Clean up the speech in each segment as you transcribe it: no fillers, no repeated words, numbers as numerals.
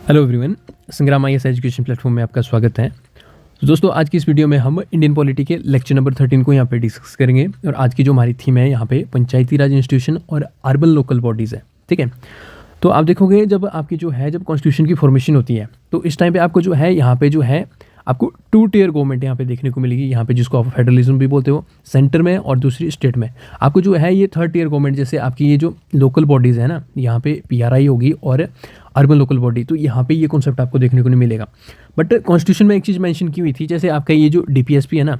Hello everyone, संग्राम IAS education platform में आपका स्वागत है। तो दोस्तों, आज की इस वीडियो में हम इंडियन पॉलिटी के लेक्चर नंबर 13 को यहाँ पे डिस्कस करेंगे। और आज की जो हमारी थीम है यहाँ पे पंचायती राज इंस्टीट्यूशन और अर्बन लोकल बॉडीज़ है। ठीक है, तो आप देखोगे जब आपकी जो है जब कॉन्स्टिट्यूशन की फॉर्मेशन होती है तो इस टाइम पे आपको जो है यहाँ पे जो है आपको 2 टियर गवर्नमेंट यहाँ पे देखने को मिलेगी। यहाँ पे जिसको आप फेडरलिज्म भी बोलते हो, सेंटर में और दूसरी स्टेट में। आपको जो है ये 3rd टियर गवर्नमेंट, जैसे आपकी ये जो लोकल बॉडीज़ है ना, यहाँ पे पीआरआई होगी और अर्बन लोकल बॉडी, तो यहाँ पे ये कॉन्सेप्ट आपको देखने को नहीं मिलेगा। बट कॉन्स्टिट्यूशन में एक चीज़ मेंशन की हुई थी, जैसे आपका ये जो डीपीएसपी है ना,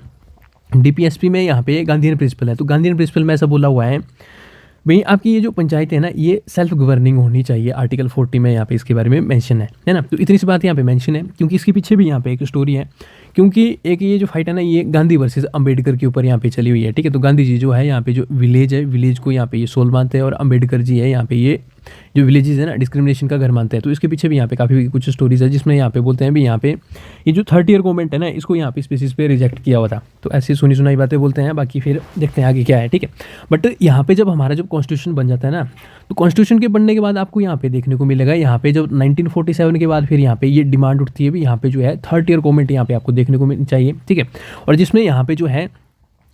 डीपीएसपी में यहाँ पे गांधीयन प्रिंसिपल है। तो गांधीयन प्रिंसिपल में ऐसा बोला हुआ है भाई आपकी ये जो पंचायत है ना, ये सेल्फ गवर्निंग होनी चाहिए। आर्टिकल 40 में यहाँ पे इसके बारे में मेंशन है ना। तो इतनी सी बात यहाँ पे मेंशन है, क्योंकि इसके पीछे भी यहाँ पे एक स्टोरी है। क्योंकि एक ये जो फाइट है ना, ये गांधी वर्सेस अंबेडकर के ऊपर यहाँ पे चली हुई है। ठीक है, तो गांधी जी जो है यहाँ पे जो विलेज है, विलेज को यहाँ पे ये सोल मानते हैं, और अंबेडकर जी है यहाँ पे ये जो विलेजेस है ना, डिस्क्रिमिनेशन का घर मानते हैं। तो इसके पीछे भी यहाँ पे काफ़ी कुछ स्टोरीज है, जिसमें यहाँ पे बोलते हैं भी यहाँ पे ये जो 3rd ईयर गवर्नमेंट है ना, इसको यहाँ पे स्पेसिस पे रिजेक्ट किया हुआ था। तो ऐसी सुनी सुनाई बातें बोलते हैं, बाकी फिर देखते हैं आगे क्या है। ठीक है, बट यहाँ पे जब हमारा जब कॉन्स्टिट्यूशन बन जाता है ना, तो कॉन्स्टिट्यूशन के बनने के बाद आपको यहाँ पे देखने को मिलेगा, यहाँ पे जब 1947 के बाद फिर यहाँ पे ये डिमांड उठती है भी यहाँ पे जो है 3rd ईयर गवर्नमेंट यहाँ पे आपको देखने को मिलनी चाहिए। ठीक है, और जिसमें यहाँ पे जो है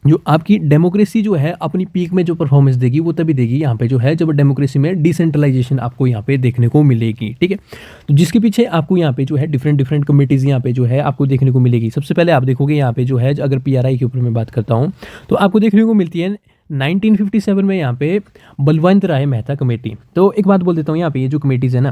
जो आपकी डेमोक्रेसी जो है अपनी पीक में जो परफॉर्मेंस देगी वो तभी देगी यहाँ पे जो है जब डेमोक्रेसी में डिसेंट्रलाइजेशन आपको यहाँ पे देखने को मिलेगी। ठीक है, तो जिसके पीछे आपको यहाँ पे जो है डिफरेंट कमिटीज़ यहाँ पे जो है आपको देखने को मिलेगी। सबसे पहले आप देखोगे यहाँ पे जो है, अगर पीआरआई के ऊपर मैं बात करता हूँ तो आपको देखने को मिलती है 1957 में यहाँ पे बलवंत राय मेहता कमेटी। तो एक बात बोल देता हूँ, यहाँ पे ये जो कमेटीज़ है ना,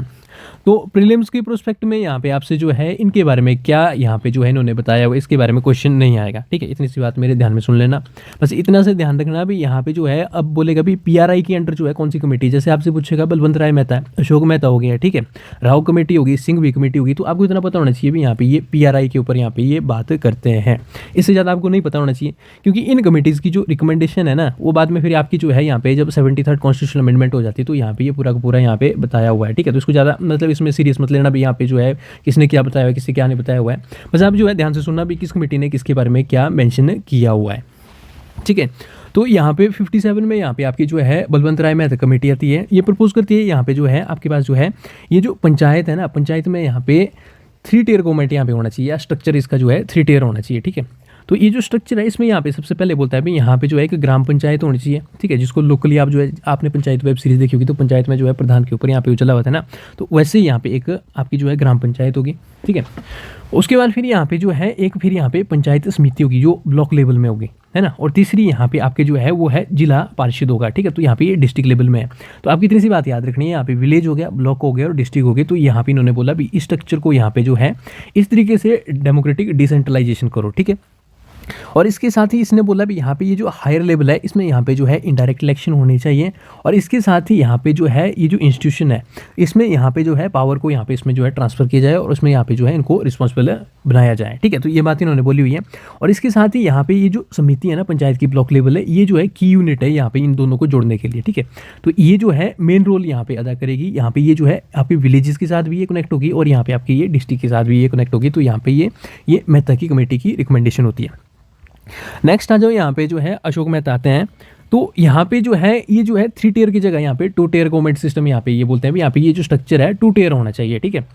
तो प्रीलिम्स के प्रोस्पेक्ट में यहाँ पे आपसे जो है इनके बारे में क्या यहाँ पे जो है इन्होंने बताया हुआ, इसके बारे में क्वेश्चन नहीं आएगा। ठीक है, इतनी सी बात मेरे ध्यान में सुन लेना, बस इतना से ध्यान रखना भी। यहाँ पे जो है अब बोलेगा भी पीआरआई के अंडर जो है कौन सी कमेटी, जैसे आपसे पूछेगा बलवंत राय मेहता, अशोक मेहता हो गया, ठीक है, राव कमेटी होगी, सिंघवी कमेटी होगी, तो आपको इतना पता होना चाहिए भी यहाँ पे ये पीआरआई के ऊपर यहाँ पे ये बात करते हैं। इससे ज़्यादा आपको नहीं पता होना चाहिए, क्योंकि इन कमेटीज़ की जो रिकमेंडेशन है ना, वो बाद में फिर आपकी जो है यहाँ पे जब 73rd कॉन्स्टिट्यूशनल अमेंडमेंट हो जाती है तो यहाँ पे ये पूरा का पूरा यहाँ पे बताया हुआ है। ठीक है, तो इसको ज़्यादा मतलब इसमें सीरियस मत लेना भी यहाँ पे जो है किसने क्या बताया हुआ है, किसने क्या नहीं बताया हुआ है। बस आप जो है ध्यान से सुनना भी किस कमेटी ने किसके बारे में क्या मेंशन किया हुआ है। ठीक है, तो यहाँ पे 57 में यहाँ पे आपकी जो है बलवंत राय मेहता कमेटी आती है, ये प्रपोज करती है यहाँ पे जो है आपके पास जो है ये जो पंचायत है ना, पंचायत में यहाँ पे 3 टियर गवर्नमेंट यहाँ पे होना चाहिए, या स्ट्रक्चर इसका जो है 3 टियर होना चाहिए। ठीक है, तो ये जो स्ट्रक्चर है इसमें यहाँ पे सबसे पहले बोलता है भी यहाँ पे जो है एक ग्राम पंचायत होनी चाहिए। ठीक है, जिसको लोकली आप जो है आपने पंचायत वेब सीरीज देखी होगी, तो पंचायत में जो है प्रधान के ऊपर यहाँ पे उछला हुआ था ना, तो वैसे ही यहाँ पे एक आपकी जो है ग्राम पंचायत होगी। ठीक है, उसके बाद फिर यहाँ पे जो है एक फिर यहाँ पे पंचायत समिति होगी जो ब्लॉक लेवल में होगी, है ना, और तीसरी यहाँ पे आपके जो है वो है जिला पार्षद होगा। ठीक है, तो यहाँ पे ये डिस्ट्रिक्ट लेवल में है। तो आपकी इतनी सी बात याद रखनी है, यहाँ पे विलेज हो गया, ब्लॉक हो गया और डिस्ट्रिक्ट हो गया। तो यहाँ पे इन्होंने बोला भी इस स्ट्रक्चर को यहाँ पे जो है इस तरीके से डेमोक्रेटिक डिसेंट्रलाइजेशन करो। ठीक है, और इसके साथ ही इसने बोला भी यहाँ पे ये जो हायर लेवल है इसमें यहाँ पे जो है इनडायरेक्ट इलेक्शन होनी चाहिए, और इसके साथ ही यहाँ पे जो है ये जो इंस्टीट्यूशन है इसमें यहाँ पे जो है पावर को यहाँ पे इसमें जो है ट्रांसफर किया जाए, और उसमें यहाँ पे जो है इनको रिस्पॉन्सिबल बनाया जाए। ठीक है, तो ये बात इन्होंने बोली हुई है। और इसके साथ ही यहाँ पे ये जो समिति है ना पंचायत की ब्लॉक लेवल है, ये जो है की यूनिट है यहाँ पे इन दोनों को जोड़ने के लिए। ठीक है, तो ये जो है मेन रोल यहाँ पे अदा करेगी। यहाँ पे ये जो है आपके विलेजेस के साथ भी ये कनेक्ट होगी, और यहाँ पे आपकी ये डिस्ट्रिक्ट के साथ भी ये कनेक्ट होगी। तो यहाँ पे ये मेहता की कमेटी की रिकमेंडेशन होती है। नेक्स्ट आ जाओ, यहाँ पे जो है अशोक मेहता आते हैं। तो यहाँ पे जो है ये जो है 3 टियर की जगह यहाँ पे 2 टियर गवर्नमेंट सिस्टम यहाँ पे ये बोलते हैं भी यहाँ पे ये जो स्ट्रक्चर है 2 टियर होना चाहिए। ठीक है,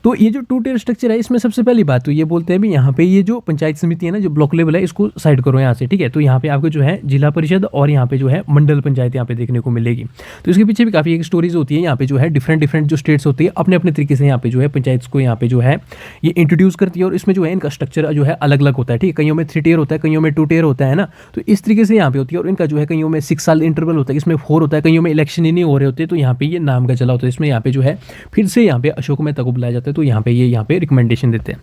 तो ये जो 2 टियर स्ट्रक्चर है इसमें सबसे पहली बात तो ये बोलते हैं भी यहाँ पे ये जो पंचायत समिति है ना, जो ब्लॉक लेवल है, इसको साइड करो यहाँ से। ठीक है, तो यहाँ पे आपको जो है जिला परिषद और यहाँ पे जो है मंडल पंचायत यहाँ पे देखने को मिलेगी। तो इसके पीछे भी काफ़ी एक स्टोरीज होती है। यहाँ पे जो है डिफरेंट जो स्टेट्स होती है अपने अपने तरीके से यहाँ पे जो है पंचायत को यहाँ पे जो है ये इंट्रोड्यूस करती है, और इसमें जो है इनका स्ट्रक्चर जो है अलग अलग होता है। ठीक है, कईयों में 3 टियर होता है, कईयों में 2 टियर होता है ना, तो इस तरीके से यहाँ पे होती है। और इनका जो है कईयों में 6 साल इंटरवल होता है, इसमें 4 होता है, कईयों में इलेक्शन ही नहीं हो रहे होते, तो यहाँ पे ये नाम का चला होता है। इसमें यहाँ पे जो है फिर से यहाँ पे अशोक मेहता को बुलाया जाता है, तो यहाँ पे ये यहाँ पे रिकमेंडेशन देते हैं।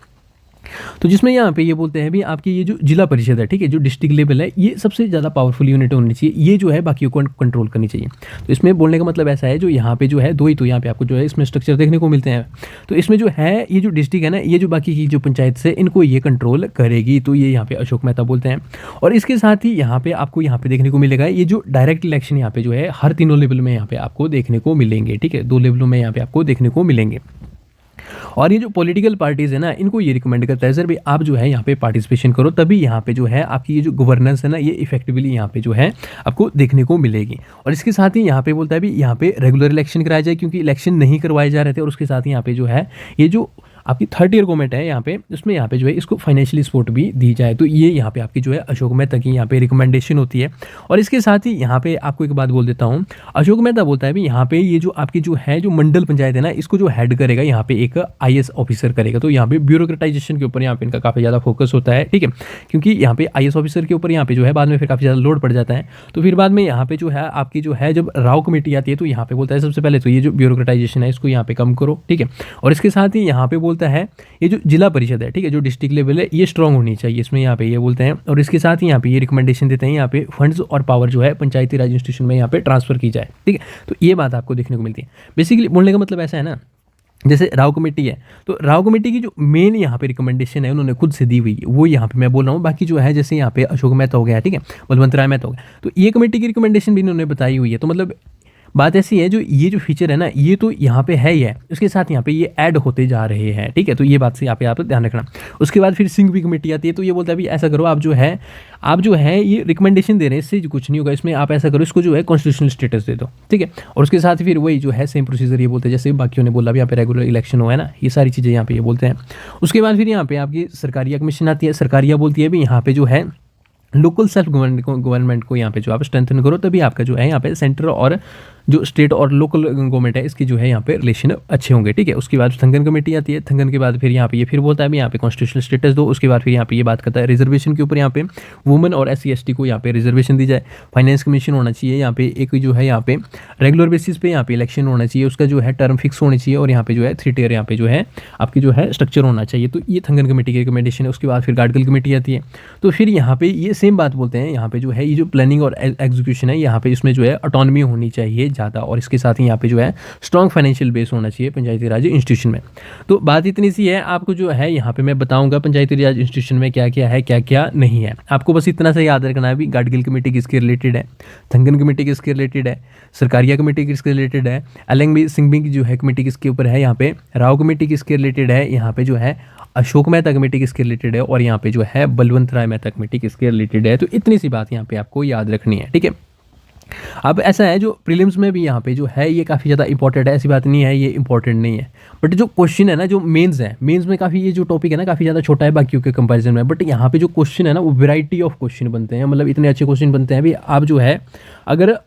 तो जिसमें यहाँ पे ये बोलते हैं भी आपकी ये जो जिला परिषद है, ठीक है, जो डिस्ट्रिक्ट लेवल है, ये सबसे ज़्यादा पावरफुल यूनिट होनी चाहिए, ये जो है बाकियों को कंट्रोल करनी चाहिए। तो इसमें बोलने का मतलब ऐसा है, जो यहाँ पे जो है 2 ही तो यहाँ पे आपको जो है इसमें स्ट्रक्चर देखने को मिलते हैं। तो इसमें जो है ये जो डिस्ट्रिक्ट है ना, ये जो बाकी की जो पंचायत से इनको ये कंट्रोल करेगी, तो ये यहाँ पे अशोक मेहता बोलते हैं। और इसके साथ ही यहाँ पे आपको यहाँ पे देखने को मिलेगा ये जो डायरेक्ट इलेक्शन यहाँ पे जो है हर 3 लेवल में यहाँ पे आपको देखने को मिलेंगे। ठीक है, 2 लेवलों में यहाँ पे आपको देखने को मिलेंगे। और ये जो पॉलिटिकल पार्टीज़ है ना, इनको ये रिकमेंड करता है सर भाई आप जो है यहाँ पे पार्टिसिपेशन करो, तभी यहाँ पे जो है आपकी ये जो गवर्नेंस है ना, ये इफेक्टिवली यहाँ पे जो है आपको देखने को मिलेगी। और इसके साथ ही यहाँ पे बोलता है भी यहाँ पे रेगुलर इलेक्शन कराया जाए, क्योंकि इलेक्शन नहीं करवाए जा रहे थे। और उसके साथ ही यहाँ पे जो है ये जो आपकी थर्ड ईयर गवर्नमेंट है यहाँ पे, उसमें यहाँ पे जो है इसको फाइनेंशियली सपोर्ट भी दी जाए। तो ये यहाँ पे आपकी जो है अशोक मेहता की यहाँ पे रिकमेंडेशन होती है। और इसके साथ ही यहाँ पे आपको एक बात बोल देता हूँ, अशोक मेहता बोलता है भी यहाँ पे ये जो आपकी जो है जो मंडल पंचायत है ना, इसको जो हेड करेगा यहाँ पे एक IAS ऑफिसर करेगा। तो यहाँ पे ब्यूरोक्रेटाइजेशन के ऊपर यहाँ पे इनका काफ़ी ज़्यादा फोकस होता है, ठीक है, क्योंकि यहाँ पे IAS ऑफिसर के ऊपर यहाँ पे जो है बाद में फिर काफ़ी ज़्यादा लोड पड़ जाता है। तो फिर बाद में यहाँ पे जो है आपकी जो है जब राव कमेटी आती है, तो यहाँ पे बोलता है सबसे पहले तो ये जो ब्यूरोक्रेटाइजेशन है इसको यहाँ पे कम करो, ठीक है। और इसके साथ ही यहाँ पे बोलता है ये जो जिला परिषद है, ठीक है, जो डिस्ट्रिक्ट लेवल है, ये स्ट्रांग होनी चाहिए, इसमें यहाँ पे ये बोलते हैं। और इसके साथ ही यहाँ पे ये रिकमेंडेशन देते हैं यहाँ पे फंड्स और पावर जो है पंचायती राज इंस्टीट्यूशन में यहाँ पे ट्रांसफर की जाए, ठीक है। तो ये बात आपको देखने को मिलती है। बेसिकली बोलने का मतलब ऐसा है ना, जैसे राव कमेटी है, तो राव कमेटी की जो मेन यहाँ पे रिकमेंडेशन है उन्होंने खुद से दी हुई है, वो यहाँ पे मैं बोल रहा हूँ। बाकी जो है जैसे यहाँ पे अशोक मेहता हो गया, ठीक है, बलवंत राय मेहता हो गया, तो ये कमेटी की रिकमेंडेशन भी इन्होंने बताई हुई है। तो मतलब बात ऐसी है, जो ये जो फीचर है ना, ये तो यहाँ पे है ही है, उसके साथ यहाँ पे ये ऐड होते जा रहे हैं, ठीक है। तो ये बात से यहाँ पे आप ध्यान रखना। उसके बाद फिर सिंघवी कमेटी आती है, तो ये बोलता है भी ऐसा करो, आप जो है ये रिकमेंडेशन दे रहे हैं, इससे कुछ नहीं होगा, इसमें आप ऐसा करो, इसको जो है कॉन्स्टिट्यूशनल स्टेटस दे दो, ठीक है। और उसके साथ फिर वही जो है सेम प्रोसीजर ये बोलते हैं जैसे बाकियों ने बोला भी, यहाँ पे रेगुलर इलेक्शन हुआ है ना, ये सारी चीज़ें यहाँ पे ये बोलते हैं। उसके बाद फिर यहाँ पे आपकी सरकारिया कमीशन आती है। सरकारिया बोलती है भी यहाँ पे जो है लोकल सेल्फ गवर्नमेंट को यहाँ पे जो आप स्ट्रेंथन करो, तभी आपका जो है यहाँ पे सेंटर और जो स्टेट और लोकल गवर्नमेंट है इसकी जो है यहाँ पे रिलेशन अच्छे होंगे, ठीक है। उसके बाद थंगन कमेटी आती है। थंगन के बाद फिर यहाँ पे ये फिर बोलता है यहाँ पे कॉन्स्टिट्यूशनल स्टेटस दो। उसके बाद फिर यहाँ पे ये बात करता है रिजर्वेशन के ऊपर, यहाँ पे वुमेन और SC ST को यहाँ पे रिजर्वेशन दी जाए। फाइनेंस कमीशन होना चाहिए यहाँ पे, एक जो है यहाँ पे रेगुलर बेसिस पे यहाँ पे इलेक्शन होना चाहिए, उसका जो है टर्म फिक्स होनी चाहिए। और यहाँ पे जो है 3 टियर यहाँ पे जो है आपकी जो है स्ट्रक्चर होना चाहिए। तो ये थंगन कमेटी की रिकमेंडेशन है। उसके बाद फिर गाडगिल कमेटी आती है। तो फिर यहाँ पे ये सेम बात बोलते हैं, यहाँ पे जो है ये जो प्लानिंग और एग्जीक्यूशन है, यहाँ पे इसमें जो है ऑटोनॉमी होनी चाहिए ज़्यादा। और इसके साथ ही यहाँ पे जो है स्ट्रॉन्ग फाइनेंशियल बेस होना चाहिए पंचायती राज इंस्टीट्यूशन में। तो बात इतनी सी है, आपको जो है यहाँ पे मैं बताऊंगा पंचायती राज इंस्टीट्यूशन में क्या क्या है क्या क्या नहीं है। आपको बस इतना सा याद रखना है भी गाडगिल कमेटी किसके रिलेटेड है, थंगन कमेटी किसके रिलेटेड है, सरकारिया कमेटी किसके रिलेटेड है, एलएंग सिंघवी की जो है कमेटी किसके ऊपर है, यहाँ पे राव कमेटी किसके रिलेटेड है, यहाँ पे जो है अशोक मेहता कमेटी किसके रिलेटेड है, और यहाँ पे जो है बलवंत राय मेहता कमेटी किसके रिलेटेड है। तो इतनी सी बात यहाँ पे आपको याद रखनी है, ठीक है। अब ऐसा है जो प्रीलिम्स में भी यहाँ पे जो है ये काफ़ी ज़्यादा इंपॉर्टेंट है, ऐसी बात नहीं है ये इंपॉर्टेंट नहीं है। बट जो क्वेश्चन है ना, जो मेंस है, मेंस में काफ़ी ये जो टॉपिक है ना काफ़ी ज़्यादा छोटा है बाकियों के कंपैरिजन में। बट यहाँ पे जो क्वेश्चन है ना, वो वैरायटी ऑफ क्वेश्चन बनते हैं, मतलब इतने अच्छे क्वेश्चन बनते हैं भी। आप जो है अगर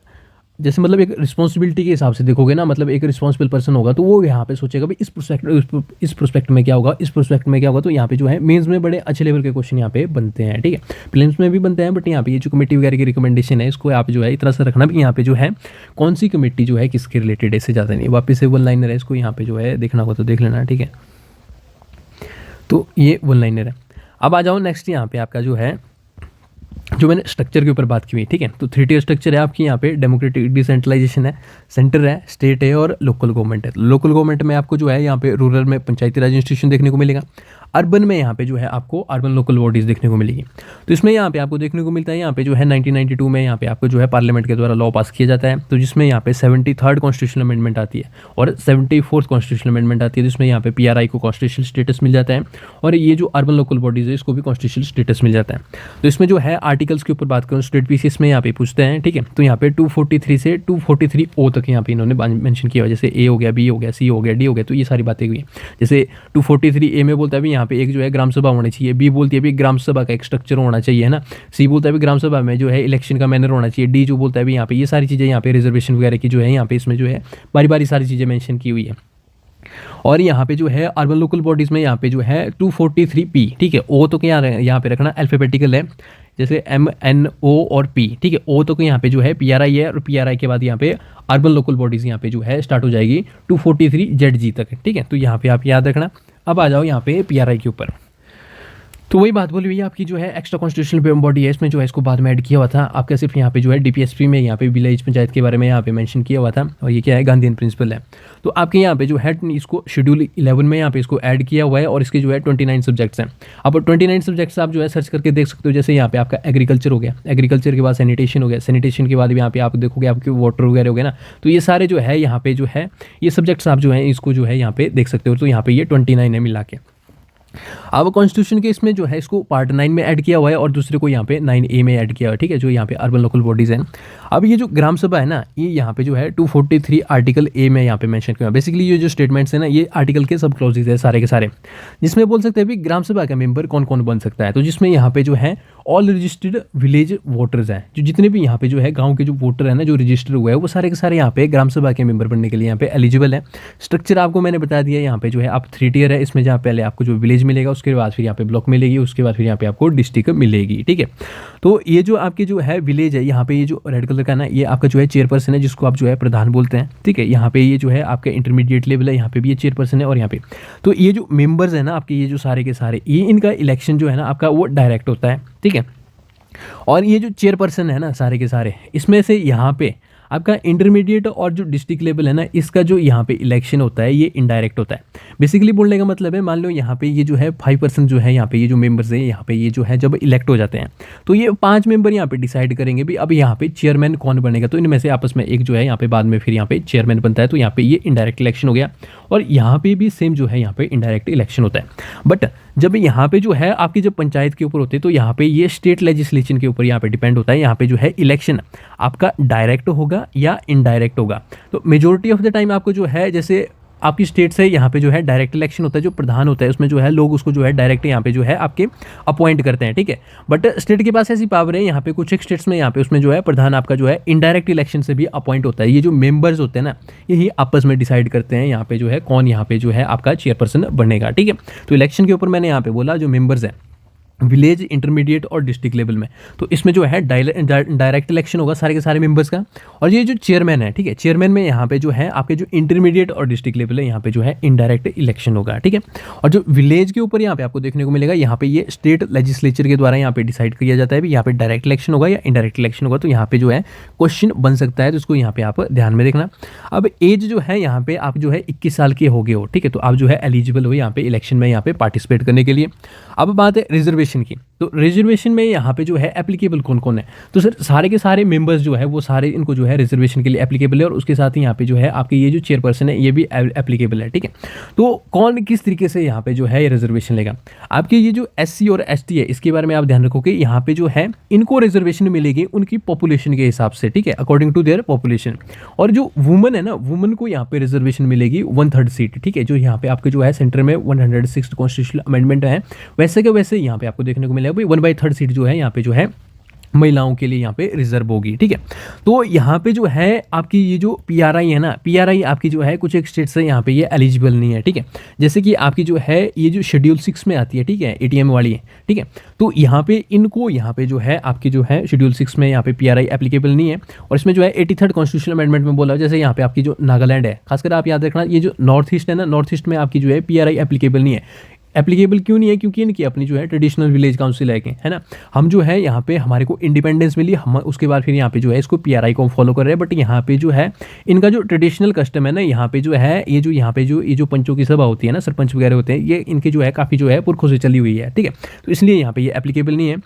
जैसे मतलब एक रिस्पॉन्सिबिलिटी के हिसाब से देखोगे ना, मतलब एक रिस्पॉन्सिबल पर्सन होगा तो वो यहाँ पे सोचेगा भी इस प्रोस्पेक्ट में क्या होगा, इस प्रोस्पेक्ट में क्या होगा। तो यहाँ पे जो है मेंस में बड़े अच्छे लेवल के क्वेश्चन यहाँ पे बनते हैं, ठीक है। प्रीलिम्स में भी बनते हैं, बट यहाँ पे ये जो कमेटी वगैरह की रिकमेंडेशन है इसको आप जो है इतना सा रखना भी, यहाँ पे जो है कौन सी कमेटी जो है किसके रिलेटेड है, इससे ज़्यादा नहीं। वापस से 1 लाइनर है, इसको यहाँ पे जो है देखना होगा तो देख लेना, ठीक है। तो ये 1 लाइनर है। अब आ जाओ नेक्स्ट, यहाँ पे आपका जो है जो मैंने स्ट्रक्चर के ऊपर बात की हुई, ठीक है। तो 3 टियर स्ट्रक्चर है आपकी, यहाँ पे डेमोक्रेटिक डिसेंट्रलाइजेशन है, सेंटर है, स्टेट है और लोकल गवर्नमेंट है। लोकल गवर्नमेंट में आपको जो है यहाँ पे रूरल में पंचायती राज इंस्टीट्यूशन देखने को मिलेगा। अर्बन में यहाँ पे जो है आपको अर्बन लोकल बॉडीज़ देखने को मिलेगी। तो इसमें यहाँ पे आपको देखने को मिलता है, यहाँ पे जो है 1992 में यहाँ पे आपको जो है पार्लियामेंट के द्वारा लॉ पास किया जाता है। तो जिसमें यहाँ पे 73rd कॉन्स्टिट्यूशनल अमेंडमेंट आती है और 74th कॉन्स्टिट्यूशनल अमेंडमेंट आती है, जिसमें यहाँ पे PRI को कॉन्स्टिट्यूशनल स्टेटस मिल जाता है और ये जो अर्बन लोकल बॉडीज़ है इसको भी कॉन्स्टिट्यूशनल स्टेटस मिल जाता है। तो इसमें जो है आर्टिकल्स के ऊपर बात करूँ, स्टेट पीसीएस में यहाँ पे पूछते हैं, ठीक है। तो यहाँ पे 243 से 243O तक यहाँ पे इन्होंने मेंशन किया हुआ, जैसे A हो गया, B हो गया, C हो गया, D हो गया। तो ये सारी बातें हुई। जैसे 243A में बोलता है भी यहाँ पे एक जो है ग्राम सभा होनी चाहिए, बी बोलती है भी ग्राम सभा का एक स्ट्रक्चर होना चाहिए, है ना। सी बोलता है भी ग्राम सभा में जो है इलेक्शन का मैनर होना चाहिए। डी जो बोलता है भी यहाँ पे ये सारी चीज़ें, यहाँ पे रिजर्वेशन वगैरह की जो है यहाँ पे इसमें जो है बारी बारी सारी चीज़ें मेंशन की हुई है। और यहाँ पे जो है अर्बन लोकल बॉडीज़ में यहाँ पे जो है 243P, ठीक है। ओ तो क्या यहाँ पे रखना अल्फाबेटिकल है, जैसे MNO और P, ठीक है। ओ तो यहाँ पे जो है PRI है और PRI के बाद यहाँ पे अर्बन लोकल बॉडीज़ यहाँ पे जो है स्टार्ट हो जाएगी 243ZG तक, ठीक है। तो यहाँ पे आप याद रखना। अब आ जाओ यहाँ पे PRI के ऊपर। तो वही बात बोली हुई है आपकी जो है एक्स्ट्रा कॉन्स्टिट्यूशनल बॉडी है, इसमें जो है इसको बाद में ऐड किया हुआ था आपका सिर्फ यहाँ पे जो है डीपीएसपी में यहाँ पे विलेज पंचायत के बारे में यहाँ पे मेंशन किया हुआ था, और ये क्या है गांधीयन प्रिंसिपल है। तो आपके यहाँ पे जो है इसको शेड्यूल 11 में यहाँ पे इसको ऐड किया हुआ है, और इसके जो है 29 सब्जेक्ट्स हैं। अब 29 सब्जेक्ट्स आप जो है सर्च करके देख सकते हो। जैसे यहाँ पे आपका एग्रीकल्चर हो गया, एग्रीकल्चर के बाद सैनिटेशन हो गया, सैनिटेशन के बाद भी यहाँ पे आप देखोगे आपके वाटर वगैरह हो गया ना, तो ये सारे जो है यहाँ पे जो है ये सब्जेक्ट्स आप जो है इसको जो है यहाँ पे देख सकते हो। तो यहाँ पे ये 29 है मिला के। अब कॉन्स्टिट्यूशन के इसमें जो है इसको पार्ट 9 में ऐड किया हुआ है, और दूसरे को यहाँ पे 9A में ऐड किया हुआ है, ठीक है, जो यहाँ पे अर्बन लोकल बॉडीज़ हैं। अब ये जो ग्राम सभा है ना, ये यहाँ पे जो है 243 आर्टिकल A में यहाँ पे मेंशन किया है। बेसिकली ये जो स्टेटमेंट्स है ना, ये आर्टिकल के सब क्लॉजेज है सारे के सारे, जिसमें बोल सकते हैं भी ग्राम सभा का मेंबर कौन कौन बन सकता है। तो जिसमें यहाँ पे जो है ऑल रजिस्टर्ड विलेज वोटर्स हैं, जो जितने भी यहाँ पे जो है गांव के जो वोटर है ना, जो रजिस्टर हुए हैं, वो सारे के सारे यहाँ पे ग्राम सभा के मेंबर बनने के लिए यहाँ पे एलिजिबल है। स्ट्रक्चर आपको मैंने बता दिया, यहाँ पे जो है आप 3 टियर है, इसमें जहाँ पहले आपको जो विलेज मिलेगा, उसके बाद फिर यहाँ पे ब्लॉक मिलेगी, उसके बाद फिर यहाँ पे आपको डिस्ट्रिक्ट मिलेगी, ठीक है। तो ये जो आपकी जो है विलेज है, यहाँ पे ये जो रेड कलर का ना, ये आपका जो है चेयरपर्सन है, जिसको आप जो है प्रधान बोलते हैं, ठीक है। यहाँ पे ये जो है आपका इंटरमीडिएट लेवल है, यहाँ पे भी ये चेयरपर्सन है, और यहाँ पे तो ये जो मेंबर्स है ना आपके, ये जो सारे के सारे, ये इनका इलेक्शन जो है ना आपका वो डायरेक्ट होता है, ठीक है। और ये जो चेयरपर्सन है ना सारे के सारे, इसमें से यहाँ पे आपका इंटरमीडिएट और जो डिस्ट्रिक्ट लेवल है ना, इसका जो यहाँ पे इलेक्शन होता है ये इनडायरेक्ट होता है। बेसिकली बोलने का मतलब है, मान लो यहाँ पे ये जो है 5% जो है यहाँ पे ये जो मेंबर्स है, यहाँ पे ये जो है जब इलेक्ट हो जाते हैं, तो ये 5 मेंबर यहाँ पे डिसाइड करेंगे भी अब यहाँ पे चेयरमैन कौन बनेगा। तो इनमें से आपस में एक जो है यहाँ पे बाद में फिर यहाँ पे चेयरमैन बनता है। तो यहाँ पे ये इनडायरेक्ट इलेक्शन हो गया, और यहाँ पे भी सेम जो है यहाँ पे इनडायरेक्ट इलेक्शन होता है। बट जब यहाँ पे जो है आपकी जब पंचायत के ऊपर होती है, तो यहाँ पे ये स्टेट लेजिस्लेशन के ऊपर यहाँ पे डिपेंड होता है। यहाँ पे जो है इलेक्शन आपका डायरेक्ट होगा या इनडायरेक्ट होगा। तो मेजोरिटी ऑफ द टाइम आपको जो है, जैसे आपकी स्टेट से यहाँ पे जो है डायरेक्ट इलेक्शन होता है, जो प्रधान होता है उसमें जो है लोग उसको जो है डायरेक्ट यहाँ पे जो है आपके अपॉइंट करते हैं, ठीक है। बट स्टेट के पास ऐसी पावर है, यहाँ पे कुछ एक स्टेट्स में यहाँ पे उसमें जो है प्रधान आपका जो है इनडायरेक्ट इलेक्शन से भी अपॉइंट होता है। ये जो मेंबर्स होते हैं ना, यही आपस में डिसाइड करते हैं यहाँ पे जो है कौन यहाँ पे जो है आपका चेयरपर्सन बनेगा, ठीक है। तो इलेक्शन के ऊपर मैंने यहाँ पे बोला जो मेंबर्स है विलेज, इंटरमीडिएट और डिस्ट्रिक्ट लेवल में, तो इसमें जो है डायरेक्ट इलेक्शन होगा सारे के सारे मेंबर्स का। और ये जो चेयरमैन है, ठीक है, चेयरमैन में यहाँ पे जो है आपके जो इंटरमीडिएट और डिस्ट्रिक्ट लेवल है, यहाँ पे जो है इनडायरेक्ट इलेक्शन होगा, ठीक है। और जो विलेज के ऊपर यहाँ पे आपको देखने को मिलेगा, यहाँ पे ये स्टेट लेजिस्लेचर के द्वारा यहाँ पे डिसाइड किया जाता है भी यहाँ पे डायरेक्ट इलेक्शन होगा या इनडायरेक्ट इलेक्शन होगा। तो यहाँ पे जो है क्वेश्चन बन सकता है, तो इसको यहाँ पे आप ध्यान में देखना। अब एज जो है यहाँ पे आप जो है 21 साल के हो गए हो, ठीक है, तो आप जो है एलिजिबल हो यहाँ पे इलेक्शन में यहाँ पे पार्टिसिपेट करने के लिए। अब बात है रिजर्वेशन की, तो रिजर्वेशन में यहाँ पे जो है एप्लीकेबल कौन कौन है, तो सर सारे के सारे मेंबर्स जो है वो सारे इनको जो है रिजर्वेशन के लिए एप्लीकेबल है, और उसके साथ ही यहाँ पे जो है आपके ये जो चेयरपर्सन है ये भी एप्लीकेबल है, ठीक है। तो कौन किस तरीके से यहाँ पे जो है रिजर्वेशन लेगा, आपके ये जो SC और ST है इसके बारे में आप ध्यान रखो कि यहाँ पे जो है इनको रिजर्वेशन मिलेगी उनकी पॉपुलेशन के हिसाब से, ठीक है, अकॉर्डिंग टू देयर पॉपुलेशन। और जो वुमन है ना, वुमन को यहाँ पे रिजर्वेशन मिलेगी 1/3 सीट, ठीक है, जो यहाँ पे आपके जो है सेंटर में 106 कॉन्स्टिट्यूशनल अमेंडमेंट है, वैसे के वैसे यहाँ पे आपको देखने को मिलेगा 1/3 सीट जो है यहाँ पे जो है महिलाओं के लिए यहाँ पे रिजर्व होगी, ठीक है। तो यहाँ पे जो है आपकी ये जो PRI है ना, PRI आपकी जो है कुछ एक स्टेट से यहाँ पे ये एलिजिबल नहीं है, ठीक है। जैसे कि आपकी जो है ये जो शेड्यूल 6 में आती है, ठीक है, ATM वाली है, ठीक है। तो यहाँ पे इनको यहाँ पे जो है आपकी जो है शेड्यूल 6 में यहाँ पे PRI एप्लीकेबल नहीं है। और इसमें जो है 83rd कॉन्स्टिट्यूशनल अमेंडमेंट में बोला, जैसे यहाँ पे आपकी जो नागालैंड है, खासकर आप याद रखना, ये जो नॉर्थ ईस्ट है ना, नॉर्थ ईस्ट में आपकी जो है PRI एप्लीकेबल नहीं है। एप्लीकेबल क्यों नहीं है, क्योंकि इनकी अपनी जो है ट्रेडिशनल विलेज काउंसिल है ना। हम जो है यहाँ पे हमारे को इंडिपेंडेंस मिली, हम उसके बाद फिर यहाँ पे जो है इसको PRI को फॉलो कर रहे हैं। बट यहाँ पे जो है इनका जो ट्रेडिशनल कस्टम है ना, यहाँ पे जो है ये जो यहाँ पे जो ये जो पंचों की सभा होती है ना, सरपंच वगैरह होते हैं, ये इनके जो है काफ़ी जो है पुरखों से चली हुई है, ठीक है। तो इसलिए यहाँ पे ये एप्लीकेबल नहीं है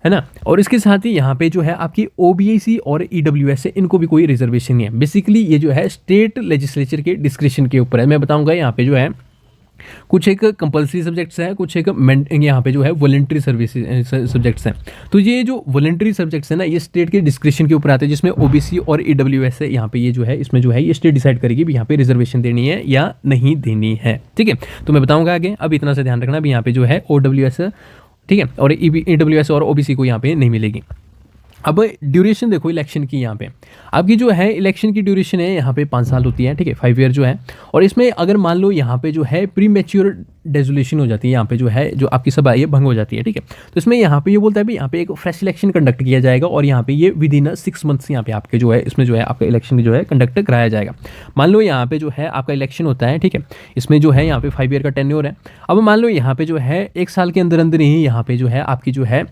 ना। और इसके साथ ही यहाँ पे जो है आपकी OBC और EWS है, इनको भी कोई रिजर्वेशन नहीं है। बेसिकली ये जो है स्टेट लेजिस्लेचर के डिस्क्रिप्शन के ऊपर है। मैं बताऊँगा यहाँ पे जो है कुछ एक कंपलसरी सब्जेक्ट्स हैं, कुछ एक यहाँ पे जो है वॉलंटरी सर्विस सब्जेक्ट्स हैं। तो ये जो वॉलंटरी सब्जेक्ट्स हैं ना, ये स्टेट के डिस्क्रिप्शन के ऊपर आते हैं, जिसमें OBC और EWS है। यहाँ पे ये जो है इसमें जो है ये स्टेट डिसाइड करेगी भी यहाँ पे रिजर्वेशन देनी है या नहीं देनी है, ठीक है। तो मैं बताऊंगा आगे, अब इतना से ध्यान रखना भी यहाँ पे जो है OWS, ठीक है, और EWS और OBC को यहाँ पे नहीं मिलेगी। अब ड्यूरेशन देखो इलेक्शन की, यहाँ पे आपकी जो है इलेक्शन की ड्यूरेशन है यहाँ पे 5 साल होती है, ठीक है, 5 ईयर जो है। और इसमें अगर मान लो यहाँ पे जो है प्री मैच्योर डेजोल्यूशन हो जाती है, यहाँ पे जो है जो आपकी सभा ये भंग हो जाती है, ठीक है। तो इसमें यहाँ पे ये बोलता है भी यहाँ पे एक फ्रेश इलेक्शन कंडक्ट किया जाएगा और यहाँ पे ये विद इन 6 मंथ्स यहाँ पे आपके जो है इसमें जो है आपका इलेक्शन जो है कंडक्ट कराया जाएगा। मान लो यहाँ पे जो है आपका इलेक्शन होता है, ठीक है, इसमें जो है यहाँ पे 5 ईयर का टेन्योर है। अब मान लो यहाँ पे जो है 1 साल के अंदर अंदर ही यहाँ पे जो है आपकी जो है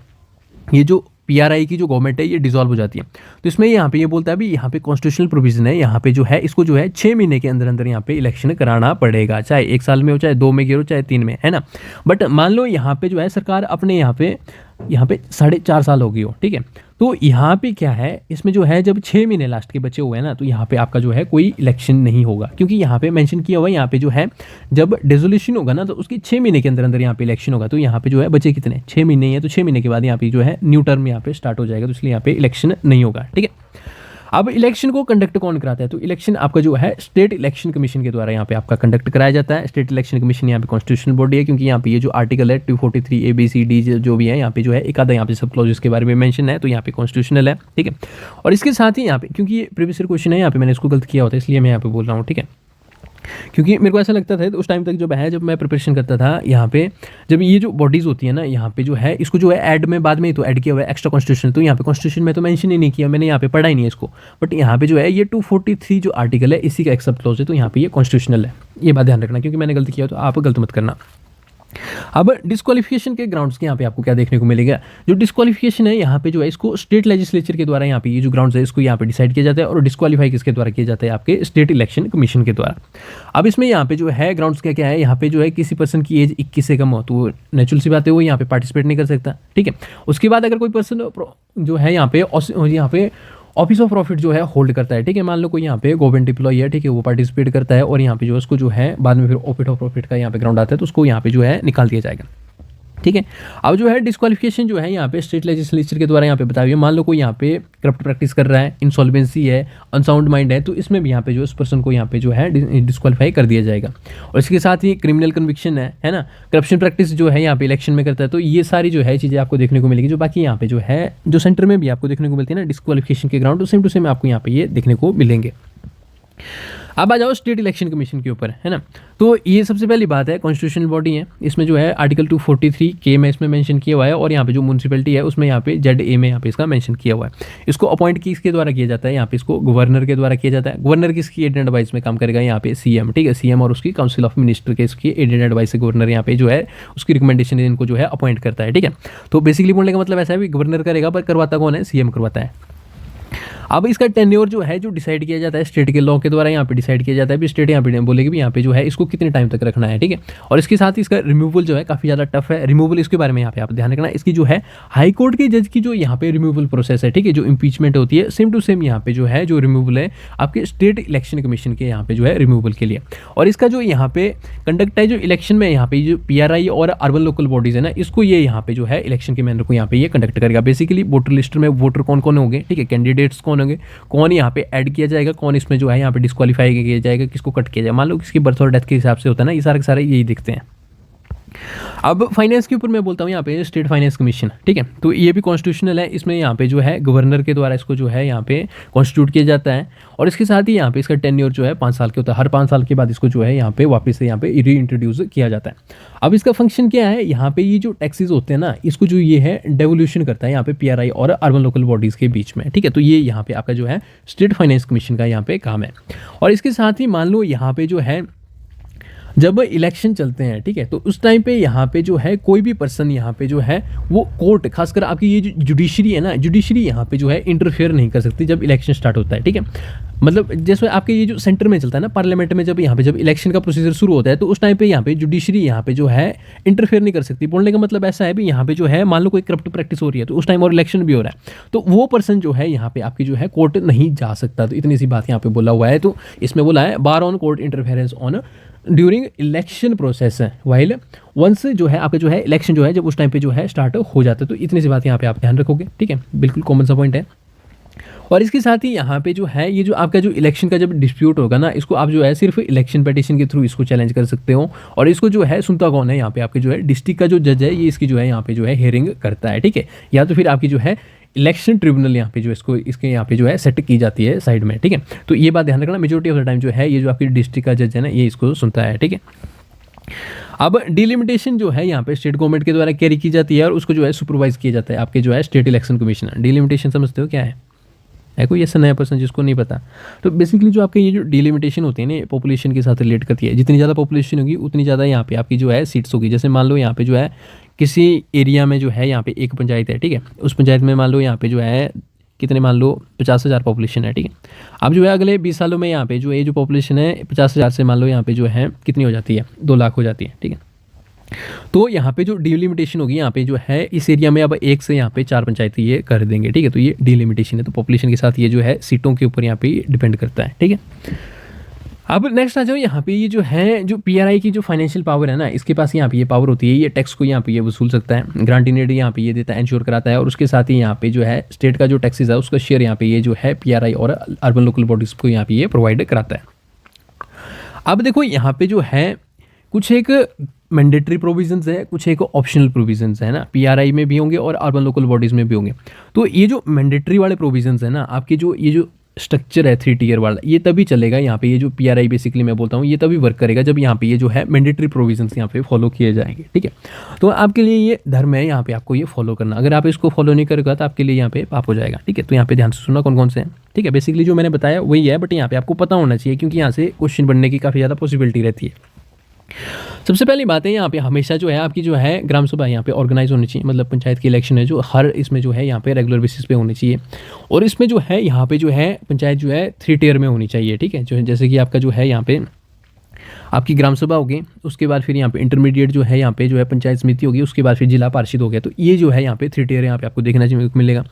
ये जो पीआरआई की जो गवर्नमेंट है ये डिसॉल्व हो जाती है। तो इसमें यहाँ पे ये बोलता है भी यहाँ पे कॉन्स्टिट्यूशनल प्रोविजन है, यहाँ पे जो है इसको जो है 6 महीने के अंदर अंदर यहाँ पे इलेक्शन कराना पड़ेगा, चाहे 1 साल में हो, चाहे 2 में हो, चाहे 3 में, है ना। बट मान लो यहाँ पे जो है सरकार अपने यहाँ पे 4.5 साल हो गई हो, ठीक है। तो यहाँ पे क्या है, इसमें जो है जब 6 महीने लास्ट के बचे हुए हैं ना, तो यहाँ पे आपका जो है कोई इलेक्शन नहीं होगा, क्योंकि यहाँ पे मेंशन किया हुआ है यहाँ पे जो है जब डिसोल्यूशन होगा ना तो उसकी 6 महीने के अंदर अंदर यहाँ पे इलेक्शन होगा। तो यहाँ पे जो है बचे कितने 6 महीने हैं, तो 6 महीने के बाद यहाँ पे जो है न्यू टर्म यहाँ पे स्टार्ट हो जाएगा, तो इसलिए यहाँ पे इलेक्शन नहीं होगा, ठीक है। अब इलेक्शन को कंडक्ट कौन कराता है, तो इलेक्शन आपका जो है स्टेट इलेक्शन कमीशन के द्वारा यहाँ पे आपका कंडक्ट कराया जाता है। स्टेट इलेक्शन कमीशन यहाँ पे कॉन्स्टिट्यूशनल बॉडी है, क्योंकि यहाँ पे ये जो आर्टिकल है 243 ABCD जो भी है यहाँ पे जो है एक आधा यहाँ पे सब क्लॉजेस के बारे में मेंशन है, तो यहाँ पे कॉन्स्टिट्यूशनल है, ठीक है। और इसके साथ ही यहाँ पे क्योंकि ये प्रीवियस ईयर क्वेश्चन है, यहाँ पे मैंने इसको गलत किया होता है, इसलिए मैं यहाँ पे बोल रहा हूँ, ठीक है। क्योंकि मेरे को ऐसा लगता था तो उस टाइम तक जब मैं प्रिपरेशन करता था यहाँ पे, जब ये जो बॉडीज़ होती है ना यहाँ पे जो है इसको जो है ऐड में बाद में ही तो ऐड किया हुआ है एक्स्ट्रा कॉन्स्टिट्यूशन, तो यहाँ पे कॉन्स्टिट्यूशन में तो मेंशन ही नहीं किया, मैंने यहाँ पे पढ़ा ही नहीं है इसको। बट यहाँ पे जो है ये 243 जो आर्टिकल है इसी का एक्सेप्ट क्लॉज है, तो यहाँ पे ये कॉन्स्टिट्यूशनल है, ये बात ध्यान रखना, क्योंकि मैंने गलती किया तो आप गलत मत करना। अब डिस्क्वालिफिकेशन के ग्राउंड्स के यहाँ पे आपको क्या देखने को मिलेगा, जो डिस्क्वालिफिकेशन है यहाँ पे जो है इसको स्टेट लेजिस्लेचर के द्वारा यहाँ पे ये जो ग्राउंड्स है इसको यहाँ पे डिसाइड किया जाता है, और डिस्क्वालीफाई किसके द्वारा किया जाता है, आपके स्टेट इलेक्शन कमीशन के द्वारा। अब इसमें यहाँ पे जो है ग्राउंड्स क्या क्या है, यहाँ पे जो है किसी पर्सन की एज 21 से कम हो तो नेचुरल सी बात है वो यहाँ पे पार्टिसिपेट नहीं कर सकता, ठीक है। उसके बाद अगर कोई पर्सन जो है यहाँ पे ऑफिस ऑफ प्रॉफिट जो है होल्ड करता है, ठीक है, मान लो कोई यहाँ पे गवर्नमेंट एम्प्लॉय है, ठीक है, वो पार्टिसिपेट करता है और यहाँ पे जो है उसको जो है बाद में फिर ऑफिस ऑफ प्रॉफिट का यहाँ पे ग्राउंड आता है तो उसको यहाँ पे जो है निकाल दिया जाएगा, ठीक है। अब जो है डिस्क्वालिफिकेशन जो है यहाँ पे स्टेट लेजिस्लेचर के द्वारा यहाँ पे बताया हुआ है। मान लो कोई यहाँ पे करप्ट प्रैक्टिस कर रहा है, इंसॉल्वेंसी है, अनसाउंड माइंड है, तो इसमें भी यहाँ पे जो उस पर्सन को यहाँ पे जो है डिस्क्वालीफाई कर दिया जाएगा। और इसके साथ ही क्रिमिनल कन्विक्शन है ना, करप्शन प्रैक्टिस जो है यहाँ पे इलेक्शन में करता है, तो ये सारी जो है चीज़ें आपको देखने को मिलेगी। जो बाकी यहाँ पे जो है जो सेंटर में भी आपको देखने को मिलती है ना डिस्क्वालिफिकेशन के ग्राउंड, तो सेम टू सेम आपको यहाँ पे ये देखने को मिलेंगे। अब आ जाओ स्टेट इलेक्शन कमीशन के ऊपर, है ना। तो ये सबसे पहली बात है कॉन्स्टिट्यूशनल बॉडी है, इसमें जो है आर्टिकल 243 में इसमें मेंशन किया हुआ है, और यहाँ पे जो म्यूनसिपैलिटी है उसमें यहाँ पे ZA में यहाँ पे इसका मेंशन किया हुआ है। इसको अपॉइंट किसके द्वारा किया जाता है, यहाँ पे इसको गवर्नर के द्वारा किया जाता है। गवर्नर किसकी एड एडवाइस में काम करेगा, यहाँ पे CM, ठीक है, CM और उसकी काउंसिल ऑफ मिनिस्टर के इसकी एड एडवाइस से गवर्नर यहाँ पे जो है उसकी रिकमेंडेशन इनको जो है अपॉइंट करता है, ठीक है। तो बेसिकली बोलने का मतलब ऐसा है भी गवर्नर करेगा पर करवाता कौन है, CM करवाता है। अब इसका टेन्योर जो है जो डिसाइड किया जाता है स्टेट के लॉ के द्वारा यहाँ पे डिसाइड किया जाता है, भी स्टेट यहाँ पे बोलेगी भी यहाँ पे जो है इसको कितने टाइम तक रखना है, ठीक है। और इसके साथ ही इसका रिमूवल जो है काफ़ी ज़्यादा टफ है, रिमूवल इसके बारे में यहाँ पे आप ध्यान रखना। इसकी जो है हाई कोर्ट के जज की जो यहाँ पे रिमूवल प्रोसेस है, ठीक है, जो इम्पीचमेंट होती है सेम टू सेम यहाँ पे जो है जो रिमूवल है आपके स्टेट इलेक्शन कमीशन के यहाँ पे जो है रिमूवल के लिए। और इसका जो यहाँ पे कंडक्ट है जो इलेक्शन में यहाँ पे जो PRI और अर्बन लोकल बॉडीज़ है ना, इसको ये यहाँ पे जो है इलेक्शन के मैनर को यहाँ पे ये कंडक्ट करेगा। बेसिकली वोटर लिस्ट में वोटर कौन कौन होंगे, ठीक है, कैंडिडेट्स कौन होंगे, कौन यहाँ पे ऐड किया जाएगा, कौन इसमें जो है यहाँ पे डिस्क्वालीफाई किया जाएगा, किसको कट किया जाएगा, मान लो किसकी बर्थ और डेथ के हिसाब से होता है ना, ये सारे के सारे यही दिखते हैं। अब फाइनेंस के ऊपर मैं बोलता हूँ यहाँ पे स्टेट फाइनेंस कमीशन, ठीक है, तो ये भी कॉन्स्टिट्यूशनल है। इसमें यहाँ पे जो है गवर्नर के द्वारा इसको जो है यहाँ पे कॉन्स्टिट्यूट किया जाता है, और इसके साथ ही यहाँ पे इसका टेन्योर जो है 5 साल के होता है। हर 5 साल के बाद इसको जो है यहाँ पे वापस से यहाँ पे री इंट्रोड्यूस किया जाता है। अब इसका फंक्शन क्या है, यहाँ पे ये जो टैक्सेस होते हैं ना, इसको जो ये है डेवोल्यूशन करता है यहाँ पे PRI और अर्बन लोकल बॉडीज़ के बीच में, ठीक है। तो ये यहाँ पे आपका जो है स्टेट फाइनेंस कमीशन का यहाँ पे काम है। और इसके साथ ही मान लो यहाँ पे जो है जब इलेक्शन चलते हैं, ठीक है, तो उस टाइम पे यहाँ पे जो है कोई भी पर्सन यहाँ पे जो है वो कोर्ट, खासकर आपकी ये जो जुडिशरी है ना, जुडिशरी यहाँ पे जो है इंटरफेयर नहीं कर सकती जब इलेक्शन स्टार्ट होता है, ठीक है। मतलब जैसे आपके ये जो सेंटर में चलता है ना पार्लियामेंट में, जब यहाँ पे जब इलेक्शन का प्रोसीजर शुरू होता है तो उस टाइम पे यहाँ पे जुडिशरी यहाँ पे जो है इंटरफेयर नहीं कर सकती। बोलने का मतलब ऐसा है भी यहाँ पे जो है मान लो कोई करप्ट प्रैक्टिस हो रही है तो उस टाइम और इलेक्शन भी हो रहा है तो वो पर्सन जो है यहाँ पे आपकी जो है कोर्ट नहीं जा सकता। तो इतनी सी बात यहाँ पे बोला हुआ है। तो इसमें बोला है bar on court interference on during election process है, वाइल वंस जो है आपका जो है इलेक्शन जो है जब उस टाइम पे जो है स्टार्ट हो जाता है। तो इतनी सी बात यहाँ पे आप ध्यान रखोगे, ठीक है, बिल्कुल कॉमन सा पॉइंट है। और इसके साथ ही यहाँ पे जो है ये जो आपका जो इलेक्शन का जब डिस्प्यूट होगा ना, इसको आप जो है सिर्फ इलेक्शन पिटीशन के थ्रू इसको चैलेंज कर सकते हो। और इसको जो है सुनता कौन है, यहाँ पे आपके जो है डिस्ट्रिक्ट का जो जज है ये इसकी जो है यहाँ पे जो है हियरिंग करता है, ठीक है। या तो फिर आपकी जो है इलेक्शन ट्रिब्यूनल यहाँ पे जो इसको इसके यहाँ पे जो है सेट की जाती है साइड में, ठीक है। तो ये बात ध्यान रखना, मेजोरिटी ऑफ द टाइम जो है ये जो आपकी डिस्ट्रिक्ट का जज है ना ये इसको सुनता है, ठीक है। अब डिलिमिटेशन जो है यहाँ पे स्टेट गवर्नमेंट के द्वारा कैरी की जाती है और उसको जो है सुपरवाइज किया जाता है आपके जो है स्टेट इलेक्शन कमीशनर। डिलिमिटेशन समझते हो क्या है कोई ऐसा नया पर्सन जिसको नहीं पता? तो बेसिकली जो आपके ये जो डिलिमिटेशन होती है ना पॉपुलेशन के साथ रिलेट करती है। जितनी ज़्यादा पॉपुलेशन होगी उतनी ज़्यादा यहाँ पे आपकी जो है सीट्स होगी। जैसे मान लो यहाँ पे जो है किसी एरिया में जो है यहाँ पे एक पंचायत है, ठीक है। उस पंचायत में मान लो यहाँ पे जो है कितने, मान लो 50,000 पॉपुलेशन है, ठीक है। अब जो है अगले 20 सालों में यहाँ पे जो ये जो पॉपुलेशन है 50,000 से मान लो यहाँ पे जो है कितनी हो जाती है, 2 लाख हो जाती है, ठीक है। तो यहाँ पे जो डिलिमिटेशन होगी यहाँ पे जो है इस एरिया में अब 1 से यहाँ पे 4 पंचायतें ये कर देंगे, ठीक है। तो ये डिलिमिटेशन है। तो पॉपुलेशन के साथ ये जो है सीटों के ऊपर यहाँ पे डिपेंड करता है, ठीक है। अब नेक्स्ट आ जाओ यहाँ पे ये जो है जो पीआरआई की जो फाइनेंशियल पावर है ना इसके पास यहाँ पे ये पावर होती है, ये टैक्स को यहाँ पे ये वसूल सकता है, ग्रांटिनेड यहाँ पे ये देता है, इंश्योर कराता है। और उसके साथ ही यहाँ पे जो है स्टेट का जो टैक्सेस है उसका शेयर यहाँ पे ये जो है पीआरआई और अर्बन लोकल बॉडीज को यहाँ पे ये प्रोवाइड कराता है। अब देखो यहाँ पे जो है कुछ एक मैंडेटरी प्रोविजंस है, कुछ एक ऑप्शनल प्रोविजंस है ना, पीआरआई में भी होंगे और अर्बन लोकल बॉडीज़ में भी होंगे। तो ये जो मैंडेटरी वाले प्रोविजंस है ना आपके जो ये जो स्ट्रक्चर है 3 टियर वाला, ये तभी चलेगा यहाँ पे, ये जो पीआरआई बेसिकली मैं बोलता हूँ ये तभी वर्क करेगा जब यहाँ पे ये जो है मैंडेटरी प्रोविजंस यहाँ पे फॉलो किए जाएंगे, ठीक है। तो आपके लिए ये धर्म है यहाँ पे आपको ये फॉलो करना। अगर आप इसको फॉलो नहीं करेगा तो आपके लिए यहाँ पे पाप हो जाएगा, ठीक है। तो यहाँ पे ध्यान से सुनना कौन कौन से हैं, ठीक है। बेसिकली जो मैंने बताया वही है, बट यहाँ पे आपको पता होना चाहिए क्योंकि यहाँ से क्वेश्चन बनने की काफ़ी ज़्यादा पॉसिबिलिटी रहती है। सबसे पहली बात है यहाँ पे हमेशा जो है आपकी जो है ग्राम सभा यहाँ पे ऑर्गेनाइज होनी चाहिए, मतलब पंचायत की इलेक्शन है जो हर इसमें जो है यहाँ पे रेगुलर बेसिस पे होनी चाहिए। और इसमें जो है यहाँ पे जो है पंचायत जो है 3 टियर में होनी चाहिए, ठीक है। जो है जैसे कि आपका जो है यहाँ पे आपकी ग्राम सभा होगी, उसके बाद फिर यहाँ पे इंटरमीडिएट जो है यहाँ पे जो है पंचायत समिति होगी, उसके बाद फिर जिला पार्षद हो गया। तो ये जो है यहाँ पे 3 टियर यहाँ पे आपको देखना चाहिए मिलेगा।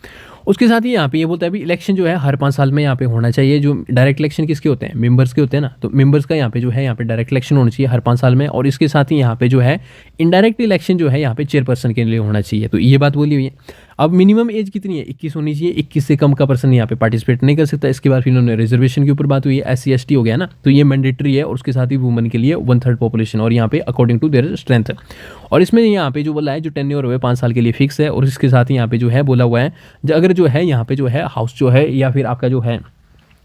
उसके साथ ही यहाँ पे ये बोलता है अभी इलेक्शन जो है हर 5 साल में यहाँ पे होना चाहिए। जो डायरेक्ट इलेक्शन किसके होते हैं, मेंबर्स के होते हैं ना, तो मेंबर्स का यहाँ पे जो है यहाँ पे डायरेक्ट इलेक्शन होना चाहिए हर 5 साल में। और इसके साथ ही यहाँ पे जो है इनडायरेक्ट इलेक्शन जो है यहाँ पे चेयरपर्सन के लिए होना चाहिए। तो ये बात बोली हुई है। अब मिनिमम एज कितनी है, 21 होनी चाहिए। 21 से कम का पर्सन यहाँ पे पार्टिसिपेट नहीं कर सकता। इसके बाद फिर उन्होंने रिजर्वेशन के ऊपर बात हुई है, SC ST हो गया ना, तो ये मैंडेटरी है। और उसके साथ ही वुमन के लिए 1/3 पॉपुलेशन और यहाँ पे अकॉर्डिंग टू देयर स्ट्रेंथ। और इसमें यहाँ पे जो बोला है जो टेन्योर हुए 5 साल के लिए फिक्स है। और इसके साथ ही यहाँ पे जो है बोला हुआ है अगर जो है यहाँ पे जो है हाउस जो है या फिर आपका जो है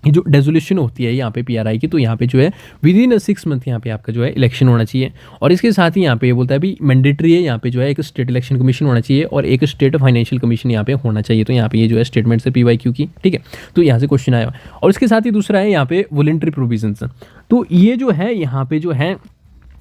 जो डेजोल्यूशन होती है यहाँ पे पीआरआई की, तो यहाँ पे जो है विदिन 6 मंथ यहाँ पे आपका जो है इलेक्शन होना चाहिए। और इसके साथ ही यहाँ पे ये बोलता है अभी मैंडेटरी है यहाँ पे जो है एक स्टेट इलेक्शन कमीशन होना चाहिए और एक स्टेट फाइनेंशियल कमीशन यहाँ पे होना चाहिए। तो यहाँ पे ये जो है स्टेटमेंट से PYQ की, ठीक है। तो यहाँ से क्वेश्चन आया। और इसके साथ ही दूसरा है यहाँ पे वॉलंटरी प्रोविजंस। तो ये जो है यहाँ पे जो है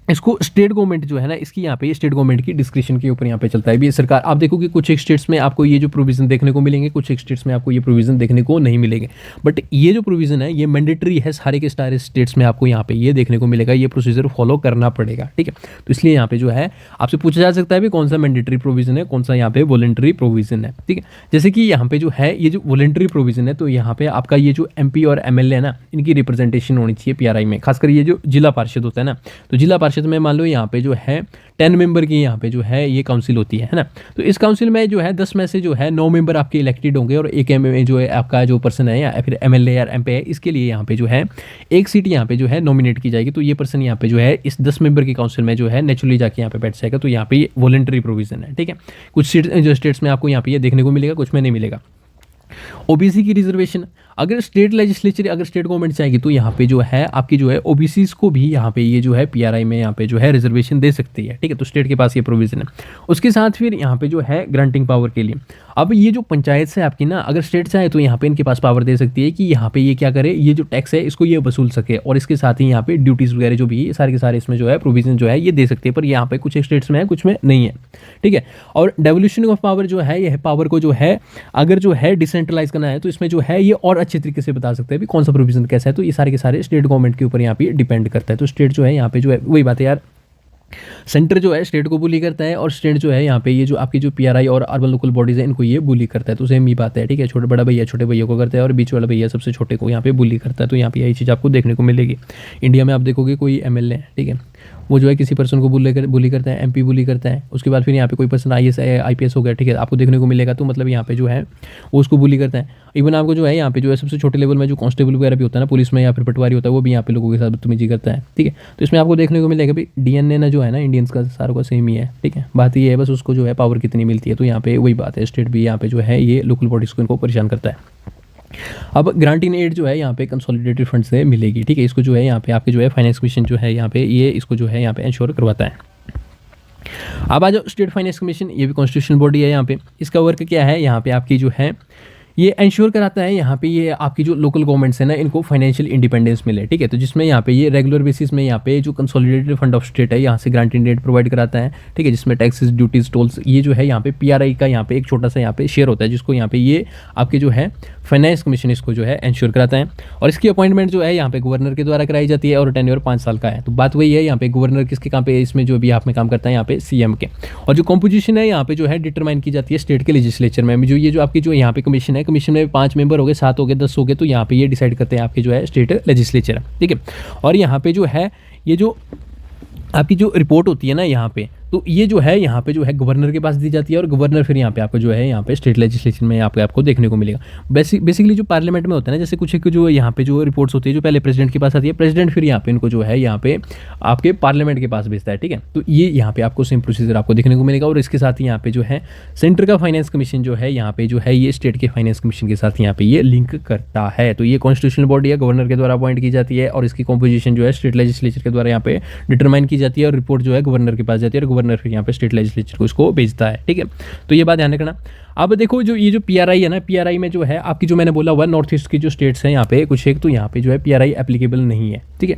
इसको स्टेट गवर्नमेंट जो है ना इसकी यहाँ पे स्टेट गवर्नमेंट की डिस्क्रिप्शन के ऊपर यहाँ पे चलता है भी सरकार। आप देखोगे कुछ एक स्टेट्स में आपको ये जो प्रोविजन देखने को मिलेंगे, कुछ एक स्टेट्स में आपको ये प्रोविजन देखने को नहीं मिलेंगे। बट ये जो प्रोविजन है ये मैंडेटरी है सारे के सारे स्टेट्स में, आपको यहाँ पे ये देखने को मिलेगा, ये प्रोसीजर फॉलो करना पड़ेगा, ठीक है। तो इसलिए यहाँ पे जो है आपसे पूछा जा सकता है भी कौन सा मैंडेटरी प्रोविजन है, कौन सा यहाँ पे वॉलंटरी प्रोविजन है, ठीक है। जैसे कि यहाँ पे जो है ये जो वॉलंटरी प्रोविजन है तो यहाँ पे आपका ये जो MP और MLA है ना इनकी रिप्रेजेंटेशन होनी चाहिए पीआरआई में। खासकर ये जो जिला पार्षद होता है ना, तो जिला पार्षद में मान लो यहाँ पे जो है 10 मेंबर की यहाँ पे जो है ये काउंसिल होती है ना। तो इस काउंसिल में जो है 10 में से जो है 9 मेंबर आपके इलेक्टेड होंगे और एक जो है आपका जो पर्सन है या फिर MLA या MP है इसके लिए यहाँ पे जो है एक सीट यहाँ पे जो है नॉमिनेट की जाएगी। तो ये पर्सन यहाँ पे जो है इस 10 मेंबर की काउंसिल में जो है नेचुरली जाके यहाँ पे बैठ जाएगा। तो यहाँ पे वॉलंटरी प्रोविजन है, ठीक है। कुछ सीट जो स्टेट्स में आपको यहाँ पे ये देखने को मिलेगा, कुछ में नहीं मिलेगा। OBC की रिजर्वेशन अगर स्टेट लेजिस्लेचर अगर स्टेट गवर्नमेंट चाहेगी तो यहाँ पे जो है आपकी जो है OBCs को भी यहाँ पे ये जो है पीआरआई में यहाँ पे जो है रिजर्वेशन दे सकती है, ठीक है। तो स्टेट के पास ये प्रोविजन है। उसके साथ फिर यहाँ पे जो है ग्रांटिंग पावर के लिए अब ये जो पंचायत से आपकी ना अगर स्टेट चाहे तो यहाँ पे इनके पास पावर दे सकती है कि यहाँ पे ये क्या करे, ये जो टैक्स है इसको ये वसूल सके और इसके साथ ही यहाँ पे ड्यूटीज़ वगैरह जो भी सारे के सारे इसमें जो है प्रोविजन जो है ये दे सकती है। पर यहाँ पे कुछ स्टेट्स में है कुछ में नहीं है, ठीक है। और डेवोल्यूशन ऑफ पावर जो है यह पावर को जो है अगर जो है डिसेंट्रलाइज करना है तो इसमें जो है ये और अच्छे तरीके से बता सकते हैं भी कौन सा प्रोविजन कैसा है। तो ये सारे के सारे स्टेट गवर्नमेंट के ऊपर यहाँ पे डिपेंड करता है। तो स्टेट जो है यहाँ पे जो है वही बात है यार, सेंटर जो है स्टेट को बुली करता है और स्टेट जो है यहाँ पे ये जो आपकी जो पीआरआई और अर्बन लोकल बॉडीज है इनको ये बुली करता है। तो सेम ही बात है, ठीक है। छोटे बड़ा भैया छोटे भैया को करता है और बीच वाला भैया सबसे छोटे को यहाँ पे बुली करता है। तो यहाँ पे यही चीज़ आपको देखने को मिलेगी। इंडिया में आप देखोगे कोई MLA, ठीक है, वो जो है किसी पर्सन को बुली करता है, MP बुली करता है। उसके बाद फिर यहाँ पे कोई पर्सन IAS IPS हो गया, ठीक है, आपको देखने को मिलेगा। तो मतलब यहाँ पे जो है वो उसको बुली करता है। इवन आपको जो है यहाँ पे जो है सबसे छोटे लेवल में जो कांस्टेबल वगैरह भी होता है ना पुलिस में या फिर पटवारी होता है वो भी यहाँ पे लोगों के साथ बदतमीजी करता है, ठीक है। तो इसमें आपको देखने को मिलेगा भी DNA ना जो है ना इंडियंस का सारों का सेम ही है, ठीक है। बात ये है बस उसको जो है पावर कितनी मिलती है, तो यहाँ पे वही बात है, स्टेट भी यहाँ पे जो है ये लोकल बॉडीज़ को इनको परेशान करता है। अब ग्रांट इन एड जो है यहाँ पे कंसोलिडेटेड फंड से मिलेगी, ठीक है। इसको जो है यहाँ पे आपके जो है फाइनेंस कमीशन जो है यहाँ पे ये इसको जो है यहाँ पे इंश्योर करवाता है। अब आ जाओ स्टेट फाइनेंस कमीशन, ये भी कॉन्स्टिट्यूशनल बॉडी है यहाँ पे। इसका वर्क क्या है, यहाँ पे आपकी जो है ये इंश्योर कराता है यहाँ पे ये आपकी जो लोकल गवर्नमेंट्स है ना इनको फाइनेंशियल इंडिपेंडेंस मिले, ठीक है। तो जिसमें यहाँ पे ये रेगुलर बेसिस में यहाँ पे जो कंसोलिडेटेड फंड ऑफ स्टेट है यहाँ से ग्रांट इन एड प्रोवाइड कराता है, ठीक है। जिसमें टैक्सेस, ड्यूटीज, टोल्स, ये जो है यहाँ पे पीआरआई का यहाँ पे एक छोटा सा यहाँ पे शेयर होता है, जिसको यहाँ पे ये आपके जो है फाइनेंस कमीशन इसको जो है इंश्योर कराता है। और इसकी अपॉइंटमेंट जो है यहाँ पे गवर्नर के द्वारा कराई जाती है और टेन्योर 5 साल का है। तो बात वही है, यहाँ पे गवर्नर किसके काम पे, इसमें जो भी आप में काम करता है यहाँ पे सीएम के। और जो कॉम्पोजिशन है यहाँ पे जो है डिटरमाइन की जाती है स्टेट के लेजिस्लेचर में। जो ये जो आपकी जो यहाँ पे कमीशन है, कमीशन में 5 मेंबर हो गए, 7 हो गए, 10 हो गए, तो यहाँ पे ये डिसाइड करते हैं आपके जो है स्टेट लेजिस्लेचर, ठीक है। और यहाँ पे जो है ये जो आपकी जो रिपोर्ट होती है ना यहाँ पे, तो ये जो है यहाँ पे जो है गवर्नर के पास दी जाती है और गवर्नर फिर यहाँ पे आपको जो है यहाँ पे स्टेट लेजिस्लेशन में यहाँ पे आपको देखने को मिलेगा। बेसिकली जो पार्लियामेंट में होता है ना, जैसे कुछ एक जो यहाँ पे जो रिपोर्ट्स होती है जो पहले प्रेसिडेंट के पास आती है, प्रेसिडेंट फिर यहाँ पे इनको जो है यहाँ पे आपके पार्लियामेंट के पास भेजता है, ठीक है। तो ये यहाँ पे आपको सेम प्रोसीजर आपको देखने को मिलेगा। और इसके साथ ही यहाँ पे जो है सेंटर का फाइनेंस कमीशन जो है यहाँ पे जो है ये स्टेट के फाइनेंस कमीशन के साथ यहाँ पे ये लिंक करता है। तो ये कॉन्स्टिट्यूशनल बॉडी है, गवर्नर के द्वारा अपॉइंट की जाती है और इसकी कॉम्पोजिशन जो है स्टेट लेजिस्लेचर के द्वारा यहाँ पे डिटरमाइन की जाती है और रिपोर्ट जो है गवर्नर के पास जाती है और गवर्नर फिर यहाँ पे स्टेट लेजिस्लेचर को इसको भेजता है, ठीक है। तो ये बात ध्यान रखना। अब देखो जो ये जो पीआरआई है ना, पीआरआई में जो है आपकी जो मैंने बोला हुआ नॉर्थ ईस्ट की जो स्टेट्स हैं यहाँ पे कुछ एक, तो यहाँ पे जो है पीआरआई एप्लीकेबल नहीं है, ठीक है।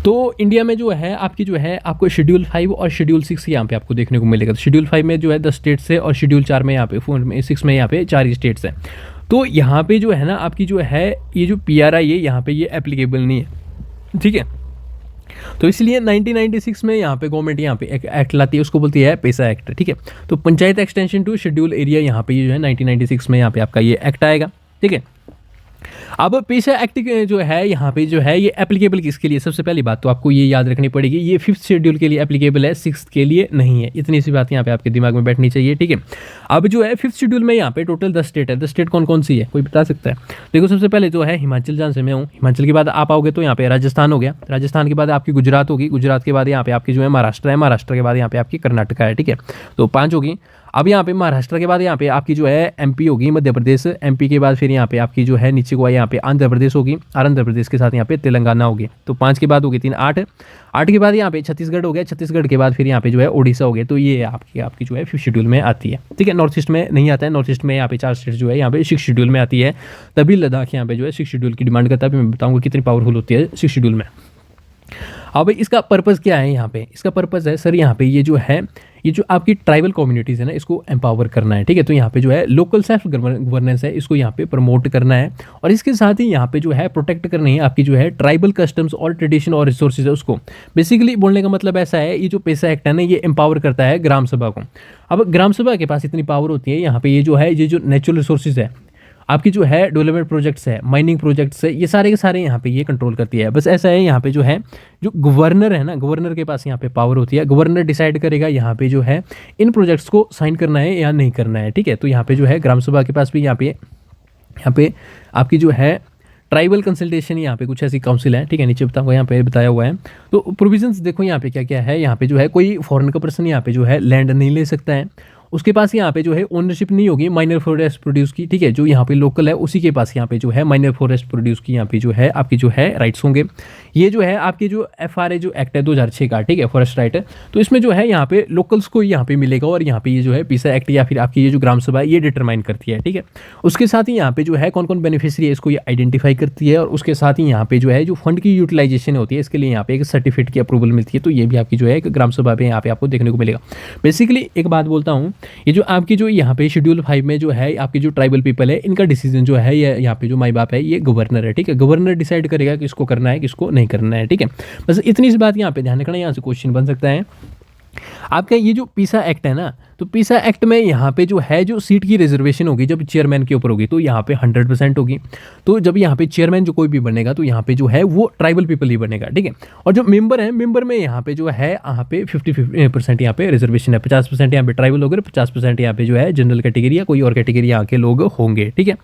तो इंडिया में जो है आपकी जो है आपको शेड्यूल 5 और शेड्यूल 6 यहाँ पे आपको देखने को मिलेगा। तो शेड्यूल 5 में जो है 10 स्टेट्स है और शेड्यूल 4 में यहाँ पे 6 में यहाँ पे 4 स्टेट्स हैं। तो यहाँ पे जो है ना आपकी जो है ये जो पीआरआई है यहाँ पे ये एप्लीकेबल नहीं है, ठीक है। तो इसलिए 1996 में यहाँ पे गवर्नमेंट यहाँ पे एक एक्ट लाती है, उसको बोलती है पेसा एक्ट, ठीक है। तो panchayat extension to schedule area यहाँ पे ये जो है 1996 में यहाँ पे आपका ये एक्ट आएगा, ठीक है। अब पेशा एक्ट जो है यहाँ पे जो है ये एप्लीकेबल किसके लिए, सबसे पहली बात तो आपको ये याद रखनी पड़ेगी, ये 5th शेड्यूल के लिए एप्लीकेबल है, 6th के लिए नहीं है। इतनी सी बात यहाँ पे आपके दिमाग में बैठनी चाहिए, ठीक है। अब जो है 5th शेड्यूल में यहाँ पे टोटल 10 स्टेट है। 10 स्टेट कौन कौन सी है, कोई बता सकता है? देखो सबसे पहले जो है हिमाचल, जहाँ से मैं हूँ, हिमाचल के बाद आप आओगे तो यहाँ पे राजस्थान हो गया, राजस्थान के बाद आपकी गुजरात होगी, गुजरात के बाद यहाँ पे आपकी जो है महाराष्ट्र है, महाराष्ट्र के बाद यहाँ पे आपकी कर्नाटका है, ठीक है। तो 5 होगी। अब यहाँ पे महाराष्ट्र के बाद यहाँ पे आपकी जो है एमपी होगी, मध्य प्रदेश, एमपी के बाद फिर यहाँ पे आपकी जो है नीचे को यहाँ पे आंध्र प्रदेश होगी और आंध्र प्रदेश के साथ यहाँ पे तेलंगाना होगी। तो 5 के बाद होगी 3, 8, 8 के बाद यहाँ पे छत्तीसगढ़ हो गया, छत्तीसगढ़ के बाद फिर यहाँ पे जो है उड़ीसा हो गया। तो ये आपकी जो है 5th शेड्यूल में आती है, ठीक है। नॉर्थ ईस्ट में नहीं आता है, नॉर्थ ईस्ट में यहाँ पे 4 स्टेट जो है यहाँ पे 6th शेड्यूल में आती है। तभी लद्दाख यहाँ पे जो है 6th शेड्यूल की डिमांड करता है। अभी मैं बताऊँगा कितनी पावरफुल होती है 6th शेड्यूल में। अब इसका पर्पज़ क्या है यहाँ पे, इसका पर्पज़ है सर यहाँ पे ये जो है ये जो आपकी ट्राइबल कम्युनिटीज़ है ना इसको एम्पावर करना है, ठीक है। तो यहाँ पे जो है लोकल सेल्फ गवर्नेंस है, इसको यहाँ पे प्रमोट करना है और इसके साथ ही यहाँ पे जो है प्रोटेक्ट करनी है आपकी जो है ट्राइबल कस्टम्स और ट्रेडिशन और रिसोर्सेज है उसको। बेसिकली बोलने का मतलब ऐसा है, ये जो पेसा एक्ट है ना ये एम्पावर करता है ग्राम सभा को। अब ग्राम सभा के पास इतनी पावर होती है यहाँ पे ये जो है ये जो नेचुरल रिसोर्सेज है आपकी जो है डेवलपमेंट प्रोजेक्ट्स है, माइनिंग प्रोजेक्ट्स है, ये सारे के सारे यहाँ पे ये कंट्रोल करती है। बस ऐसा है यहाँ पे जो है जो गवर्नर है ना, गवर्नर के पास यहाँ पे पावर होती है। गवर्नर डिसाइड करेगा यहाँ पे जो है इन प्रोजेक्ट्स को साइन करना है या नहीं करना है, ठीक है। तो यहाँ पे जो है ग्राम सभा के पास भी यहाँ पे आपकी जो है ट्राइबल कंसल्टेशन यहाँ पे कुछ ऐसी काउंसिल है, ठीक है। नीचे बताऊंगा यहाँ पे बताया हुआ है। तो प्रोविजंस देखो यहाँ पे क्या क्या है, यहाँ पे जो है कोई फॉरेन का पर्सन यहाँ पे जो है लैंड नहीं ले सकता है, उसके पास यहाँ पे जो है ओनरशिप नहीं होगी माइनर फॉरेस्ट प्रोड्यूस की, ठीक है। जो यहाँ पे लोकल है उसी के पास यहाँ पे जो है माइनर फॉरेस्ट प्रोड्यूस की यहाँ पे जो है आपकी जो है राइट्स होंगे। ये जो है आपकी जो FRA जो एक्ट है 2006 का, ठीक है, फॉरेस्ट राइट है, तो इसमें जो है यहाँ पे लोकल्स को यहाँ पे मिलेगा और यहाँ पे ये जो है पीसा एक्ट या फिर आपकी ये जो ग्राम सभा है ये डिटरमाइन करती है, ठीक है। उसके साथ ही यहाँ पे जो है कौन कौन बेनिफिशियरी है इसको ये आइडेंटिफाई करती है और उसके साथ ही यहाँ पे जो है जो फंड की यूटिलाइजेशन होती है इसके लिए यहाँ पे एक सर्टिफिकेट की अप्रूवल मिलती है। तो ये भी आपकी जो है एक ग्राम सभा पे यहाँ पे आपको देखने को मिलेगा। बेसिकली एक बात बोलता हूँ, ये जो आपकी जो यहाँ पे शेड्यूल 5 में जो है आपकी जो ट्राइबल पीपल है इनका डिसीजन जो है ये यहाँ पे जो माई बाप है ये गवर्नर है, ठीक है। गवर्नर डिसाइड करेगा कि किसको करना है किसको नहीं करना है, ठीक है। बस इतनी सी बात यहाँ पे ध्यान रखना, यहाँ से क्वेश्चन बन सकता है आपका। ये जो पीसा एक्ट है ना तो पीसा एक्ट में यहाँ पे जो है जो सीट की रिजर्वेशन होगी जब चेयरमैन के ऊपर होगी तो यहाँ पे 100% होगी। तो जब यहाँ पे चेयरमैन जो कोई भी बनेगा तो यहाँ पे जो है वो ट्राइबल पीपल ही बनेगा, ठीक है। और जो मेंबर है, मेंबर में यहाँ पे जो है यहाँ पे 50% यहाँ पे रिजर्वेशन है, 50% यहाँ पे ट्राइबल हो गए, 50% यहाँ पे जो है जनरल कैटेगरी या कोई और कैटेगरी यहाँ के लोग होंगे, ठीक है।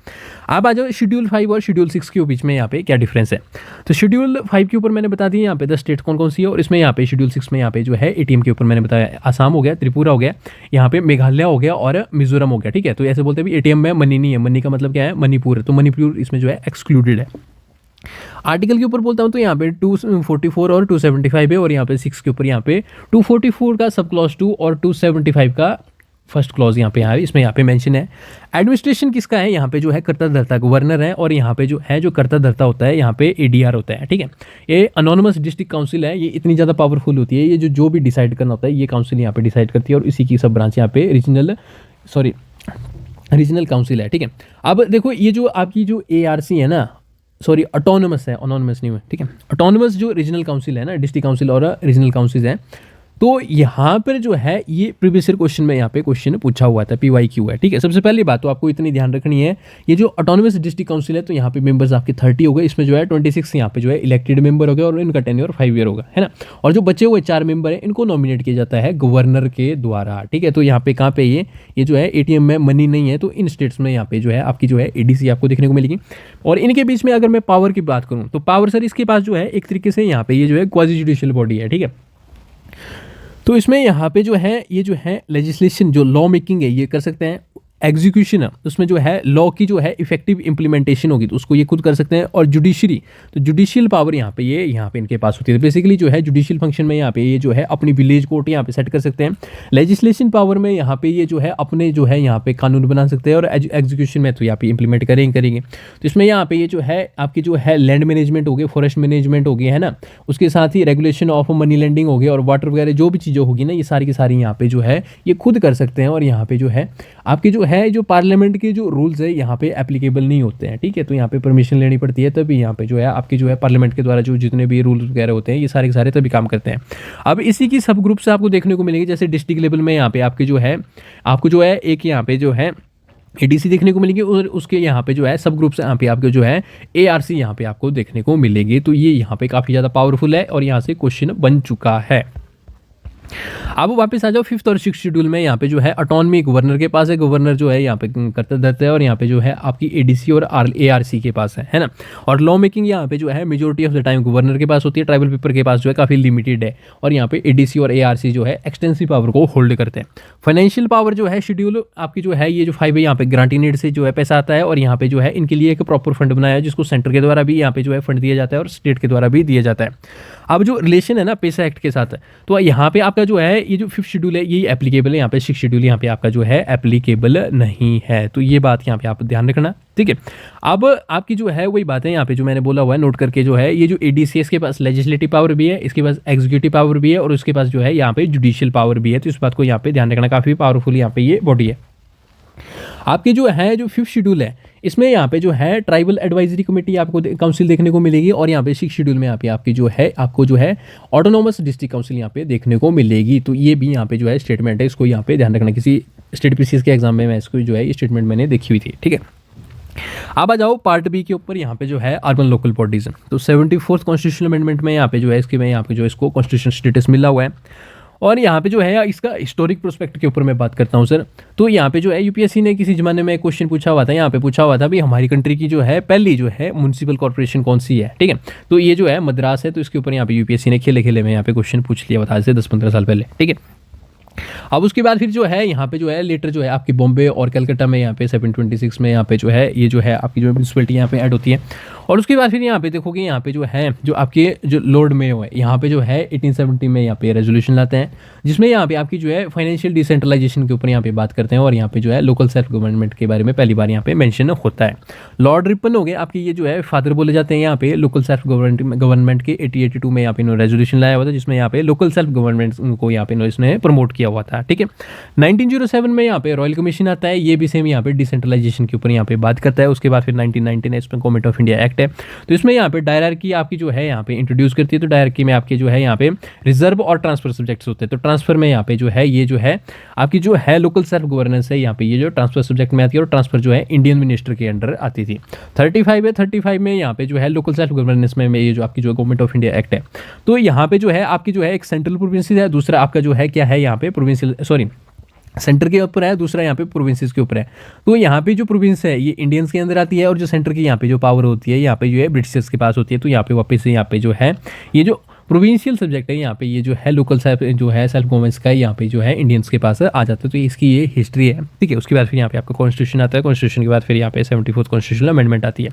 अब आ जाओ शेड्यूल 5 और शेड्यूल 6 के बीच में यहाँ पे क्या डिफरेंस है। तो शेड्यूल 5 के ऊपर मैंने बता दिया यहाँ पे 10 स्टेट कौन कौन सी है, और इसमें यहाँ पे शेड्यूल 6 में यहाँ पे जो है एटीएम के ऊपर मैंने बताया आसाम हो गया, त्रिपुरा हो गया, यहाँ पे मेघालय हो गया और मिजोरम हो गया, ठीक है। तो ऐसे बोलते हैं भी एटीएम में मनी नहीं है, मनी का मतलब क्या है, मणिपुर, तो मणिपुर इसमें जो है एक्सक्लूडेड है। आर्टिकल के ऊपर बोलता हूँ तो यहाँ पे 244 और 275 है, और यहाँ पे 6 के ऊपर यहाँ पे 244 का सब क्लॉज 2 और 275 का फर्स्ट क्लॉज यहाँ पे इसमें यहाँ पे मेंशन है। एडमिनिस्ट्रेशन किसका है, यहाँ पे जो है कर्ता धर्ता गवर्नर है, और यहाँ पे जो है जो कर्ता धर्ता होता है यहाँ पे एडीआर होता है, ठीक है। ये अनोनिमस डिस्ट्रिक्ट काउंसिल है, ये इतनी ज़्यादा पावरफुल होती है, ये जो भी डिसाइड करना होता है ये काउंसिल यहाँ पे डिसाइड करती है, और इसी की सब ब्रांच यहाँ पे रीजनल काउंसिल है, ठीक है। अब देखो ये जो आपकी जो एआरसी है ना, सॉरी ऑटोनमस है, ऑनोनमस नहीं है, ठीक है। ऑटोनमस जो रीजनल काउंसिल है ना, डिस्ट्रिक्ट काउंसिल और रीजनल काउंसिल है, तो यहाँ पर जो है ये प्रीवियस ईयर क्वेश्चन में यहाँ पे क्वेश्चन पूछा हुआ था, PYQ है, ठीक है। सबसे पहली बात तो आपको इतनी ध्यान रखनी है, ये जो ऑटोनमस डिस्ट्रिक्ट काउंसिल है तो यहाँ पे मेंबर्स आपके 30 हो गए, इसमें जो है 26 यहाँ पे जो है इलेक्टेड मेंबर हो गए, और इनका टेन्योर 5 ईयर होगा, है ना। और जो बचे हुए 4 मेंबर हैं इनको नॉमिनेट किया जाता है गवर्नर के द्वारा, ठीक है। तो यहाँ पे कहाँ पे ये जो है एटीएम में मनी नहीं है, तो इन स्टेट्स में यहाँ पे जो है आपकी जो है एडीसी आपको देखने को मिलेगी। और इनके बीच में अगर मैं पावर की बात करूँ तो पावर सर इसके पास जो है एक तरीके से यहाँ पे ये जो है क्वाजी जुडिशियल बॉडी है, ठीक है। तो इसमें यहाँ पे जो है ये जो है लेजिस्लेशन जो लॉ मेकिंग है ये कर सकते हैं, एग्जीक्यूशन है उसमें जो है लॉ की जो है इफेक्टिव इंप्लीमेंटेशन होगी तो उसको ये खुद कर सकते हैं। और जुडिशरी, तो जुडिशियल पावर यहाँ पे इनके पास होती है, बेसिकली जो है जुडिशियल फंक्शन में यहाँ पे ये जो है अपनी विलेज कोर्ट यहाँ पे सेट कर सकते हैं। लेजिस्लेशन पावर में यहाँ पे ये जो है अपने जो है यहाँ पे कानून बना सकते हैं, और एग्जीक्यूशन में तो यहाँ पे इंप्लीमेंट करेंगे। तो इसमें यहाँ पे ये जो है आपकी जो है लैंड मैनेजमेंट हो गई, फॉरेस्ट मैनेजमेंट हो गई, है ना, उसके साथ ही रेगुलेशन ऑफ मनी लेंडिंग हो गई, और वाटर वगैरह जो भी चीज़ें होगी ना ये सारी की सारी यहाँ पे जो है ये खुद कर सकते हैं। और यहाँ पे जो है आपके जो है जो पार्लियामेंट के जो रूल्स है यहाँ पे एप्लीकेबल नहीं होते हैं, ठीक है। तो यहाँ पे परमिशन लेनी पड़ती है, तभी यहाँ पे जो है आपकी जो है पार्लियामेंट के द्वारा जो जितने भी रूल्स वगैरह होते हैं ये सारे के सारे तभी काम करते हैं। अब इसी की सब ग्रुप से आपको देखने को मिलेगी, जैसे डिस्ट्रिक्ट लेवल में यहाँ पे आपके जो है आपको जो है एक यहाँ पे जो है एडीसी देखने को मिलेगी, और उसके यहाँ पे जो है सब ग्रुप से यहाँ पे आपके जो है एआरसी यहाँ पे आपको देखने को मिलेगी। तो ये यहाँ पे काफ़ी ज़्यादा पावरफुल है, और यहाँ से क्वेश्चन बन चुका है। अब वापस आ जाओ 5th और 6th शेड्यूल में, यहाँ पे जो है ऑटोनॉमी गवर्नर के पास है, गवर्नर जो है यहाँ पे करता धरता है, और यहाँ पे जो है आपकी एडीसी और एआरसी के पास है ना। और लॉ मेकिंग यहाँ पे जो है majority of the time governor के पास होती है, ट्राइबल पीपल के पास जो है काफ़ी लिमिटेड है, और यहाँ पे एडीसी और एआरसी जो है एक्सटेंसिव पावर को होल्ड करते हैं। फाइनेंशियल पावर जो है शेड्यूल आपकी जो है ये जो 5 है यहाँ पे ग्रांटी एड से जो है पैसा आता है, और यहाँ पे जो है इनके लिए एक प्रॉपर फंड बनाया है जिसको सेंटर के द्वारा भी यहाँ पे जो है फंड दिया जाता है और स्टेट के द्वारा भी दिया जाता है। अब जो रिलेशन है ना पेसा एक्ट के साथ, तो यहाँ पे आपका जो है ये जो 5th शेड्यूल है यही एप्लीकेबल है, यहाँ पे 6th शेड्यूल यहाँ पे आपका जो है एप्लीकेबल नहीं है। तो ये बात यहाँ पे आप ध्यान रखना, ठीक है। अब आपकी जो है वही बात है यहाँ पे जो मैंने बोला हुआ है नोट करके, जो है ये जो एडीसी इसके पास लेजिस्लेटिव पावर भी है, इसके पास एग्जीक्यूटिव पावर भी है, और उसके पास जो है यहाँ पे जुडिशियल पावर भी है। तो इस बात को यहाँ पे ध्यान रखना, काफ़ी पावरफुल यहाँ पे ये बॉडी है। आपके जो है जो 5th शेड्यूल है इसमें यहाँ पे जो है ट्राइबल एडवाइजरी कमेटी आपको काउंसिल देखने को मिलेगी, और यहाँ पे 6th शेड्यूल में यहाँ पे आपकी जो है आपको जो है ऑटोनोमस डिस्ट्रिक्ट काउंसिल यहाँ पे देखने को मिलेगी। तो ये भी यहाँ पे जो है स्टेटमेंट है, इसको यहाँ पे ध्यान रखना, किसी स्टेट पीसीएस के एग्जाम में मैं इसको जो है ये स्टेटमेंट मैंने देखी हुई थी, ठीक है। अब आ जाओ पार्ट बी के ऊपर, यहाँ पे जो है अर्बन लोकल बॉडीज। तो 74th कॉन्स्टिट्यूशनल अमेंडमेंट में यहाँ पे जो है इसके में यहाँ पे जो इसको कॉन्स्टिट्यूशन स्टेटस मिला हुआ है। और यहाँ पे जो है इसका हिस्टोरिक प्रोस्पेक्ट के ऊपर मैं बात करता हूँ सर। तो यहाँ पे जो है यूपीएससी ने किसी ज़माने में क्वेश्चन पूछा हुआ था, यहाँ पे पूछा हुआ था भी हमारी कंट्री की जो है पहली जो है म्युनिसिपल कॉर्पोरेशन कौन सी है, ठीक है। तो ये जो है मद्रास है, तो इसके ऊपर यहाँ पे यूपीएससी ने खेले में यहाँ पे क्वेश्चन पूछ लिया हुआ था आज से 10-15 साल पहले, ठीक है। अब उसके बाद फिर जो है यहाँ पे जो है लेटर जो है आपकी बॉम्बे और कलकत्ता में यहाँ पे 726 में यहाँ पे जो है ये जो है आपकी जो म्यूनसिपलिटी यहाँ पे ऐड होती है। और उसके बाद फिर यहाँ पे देखोगे यहाँ पे जो है जो आपके जो लॉर्ड मेयो है यहाँ पे जो है 1870 में यहाँ पे रेजोल्यूशन लाते हैं, जिसमें यहाँ पे आपकी जो है फाइनेंशियल डिसेंट्रलाइजेशन के ऊपर यहाँ पे बात करते हैं, और यहाँ पे जो है लोकल सेल्फ गवर्नमेंट के बारे में पहली बार यहाँ पे मेंशन होता है। लॉर्ड रिपन हो गए आपके ये जो है फादर बोले जाते हैं यहाँ पे लोकल सेल्फ गवर्नमेंट के 1882 में यहाँ पे रेजोल्यूशन लाया हुआ था, जिसमें यहाँ पे लोकल सेल्फ गवर्नमेंट को यहाँ पे इसने प्रमोट किया हुआ था, ठीक है। 1907 में यहाँ पे रॉयल कमीशन आता है, ये भी सेम यहाँ पे डिसेंट्रलाइजेशन के ऊपर यहाँ पे बात करता है। उसके बाद फिर 1919 इसमें गवर्नमेंट ऑफ इंडिया एक्ट है, तो इसमें यहाँ पे डायरार्की आपकी जो है यहाँ पे इंट्रोड्यूस करती है। तो डायरार्की में आपके जो है यहाँ पे रिजर्व और ट्रांसफर सब्जेक्ट्स होते हैं। तो ट्रांसफर में यहाँ पे जो है ये जो है आपकी जो है लोकल सेल्फ गवर्नेंस है, यहाँ पे ये जो ट्रांसफर सब्जेक्ट में आती है, और ट्रांसफर जो है इंडियन मिनिस्टर के अंडर आती थी। 35 है, 35 में यहाँ पे जो है लोकल सेल्फ गवर्नेंस में ये जो आपकी जो गवर्नमेंट ऑफ इंडिया एक्ट है, तो यहाँ पे जो है आपकी जो है एक सेंट्रल प्रोविंसेस है, दूसरा आपका जो है क्या है यहाँ पे प्रोविंशियल, सॉरी सेंटर के ऊपर है, दूसरा यहाँ पे प्रोविंसेस के ऊपर है। तो यहाँ पे जो प्रोविंस है ये इंडियंस के अंदर आती है, और जो सेंटर की यहाँ पे जो पावर होती है यहाँ पे जो है ब्रिटिशर्स के पास होती है। तो यहाँ पे वापस से यहाँ पे जो है ये जो प्रोविंशियल सब्जेक्ट है यहाँ पे ये जो है लोकल जो है सेल्फ गवर्नमेंट्स का यहाँ पे जो है इंडियंस के पास आ जाता है। तो इसकी ये हिस्ट्री है, ठीक है। उसके बाद फिर यहाँ पे आपका कॉन्स्टिट्यूशन आता है, कॉन्स्टिट्यूशन के बाद फिर यहाँ पे 74th कॉन्स्टिट्यूशनल अमेंडमेंट आती है।